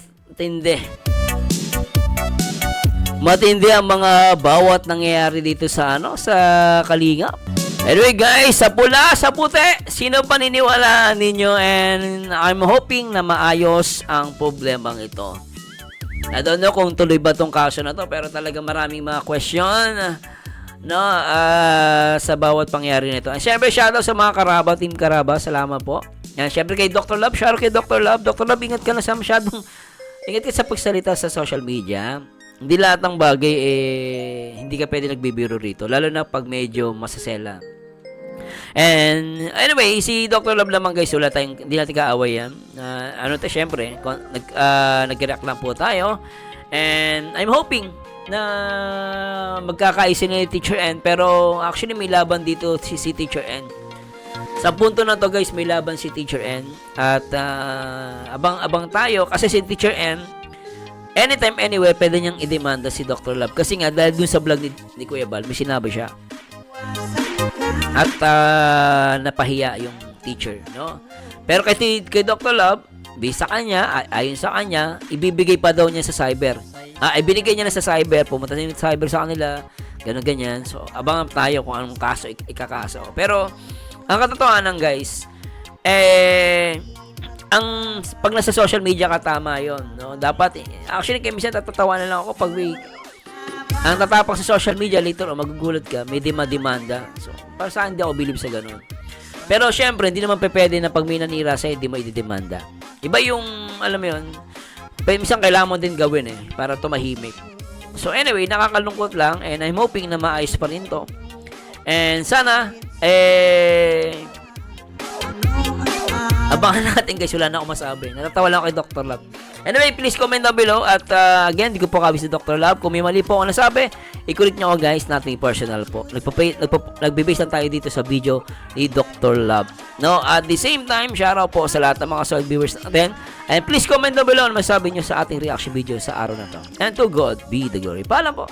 matindi ang mga bawat nangyayari dito sa sa Kalingap. Anyway guys, sa pula, sa puti, sino paniniwalaan ninyo, and I'm hoping na maayos ang problemang ito. I don't know kung tuloy ba tong kaso na to, pero talaga maraming mga question sa bawat pangyayari nito. And syempre shoutout sa mga Karaba, Team Karaba, salamat po. And syempre kay Dr. Love, shoutout kay Dr. Love. Dr. Love, ingat ka na sa masyadong, ingat ka sa pagsalita sa social media. Hindi lahat ng bagay hindi ka pwede nagbibiro rito, lalo na pag medyo masasela. And anyway, si Dr. Love naman guys, wala tayong, hindi natin kaaway yan. Syempre, nag-react lang po tayo. And I'm hoping na magkakaisa ni Teacher N. Pero actually may laban dito si Teacher N. Sa punto na to guys, may laban si Teacher N. At abang-abang tayo kasi si Teacher N, anytime, anywhere, pwede niyang i-demanda si Dr. Love. Kasi nga, dahil dun sa vlog ni Kuya Bal, may sinabi siya. At napahiya yung teacher, no? Pero kay Dr. Love, based sa kanya, ayon sa kanya, ibibigay pa daw niya sa cyber. Ibinigay niya na sa cyber, pumunta niya sa cyber sa kanila, ganyan. So, abangan tayo kung anong kaso ikakaso. Pero, ang katotohanan guys, pag nasa social media ka, tama yun, no? Dapat, actually, kaya minsan tatatawa na lang ako pag ang tatapak sa social media, later magugulat ka, may demanda. So, para saan hindi ako believe sa ganun. Pero, syempre, hindi naman pwede na pag may nanira sa'yo, hindi mo i-demanda. Iba yung, alam mo yun, minsan kailangan mo din gawin para tumahimik. So, anyway, nakakalungkot lang, and I'm hoping na maayos pa rin to. And sana, abangan natin guys, wala na akong masabi. Natatawa lang ako kay Dr. Love. Anyway, please comment down below. At again, di ko po kabis si Dr. Love. Kung may mali po ako nasabi, i-correct nyo ako guys, nothing personal po. Nagbe-base lang tayo dito sa video ni Dr. Love. No, at the same time, shoutout po sa lahat ng mga solid viewers natin. And please comment down below ano masabi nyo sa ating reaction video sa araw na to. And to God be the glory. Paalam po.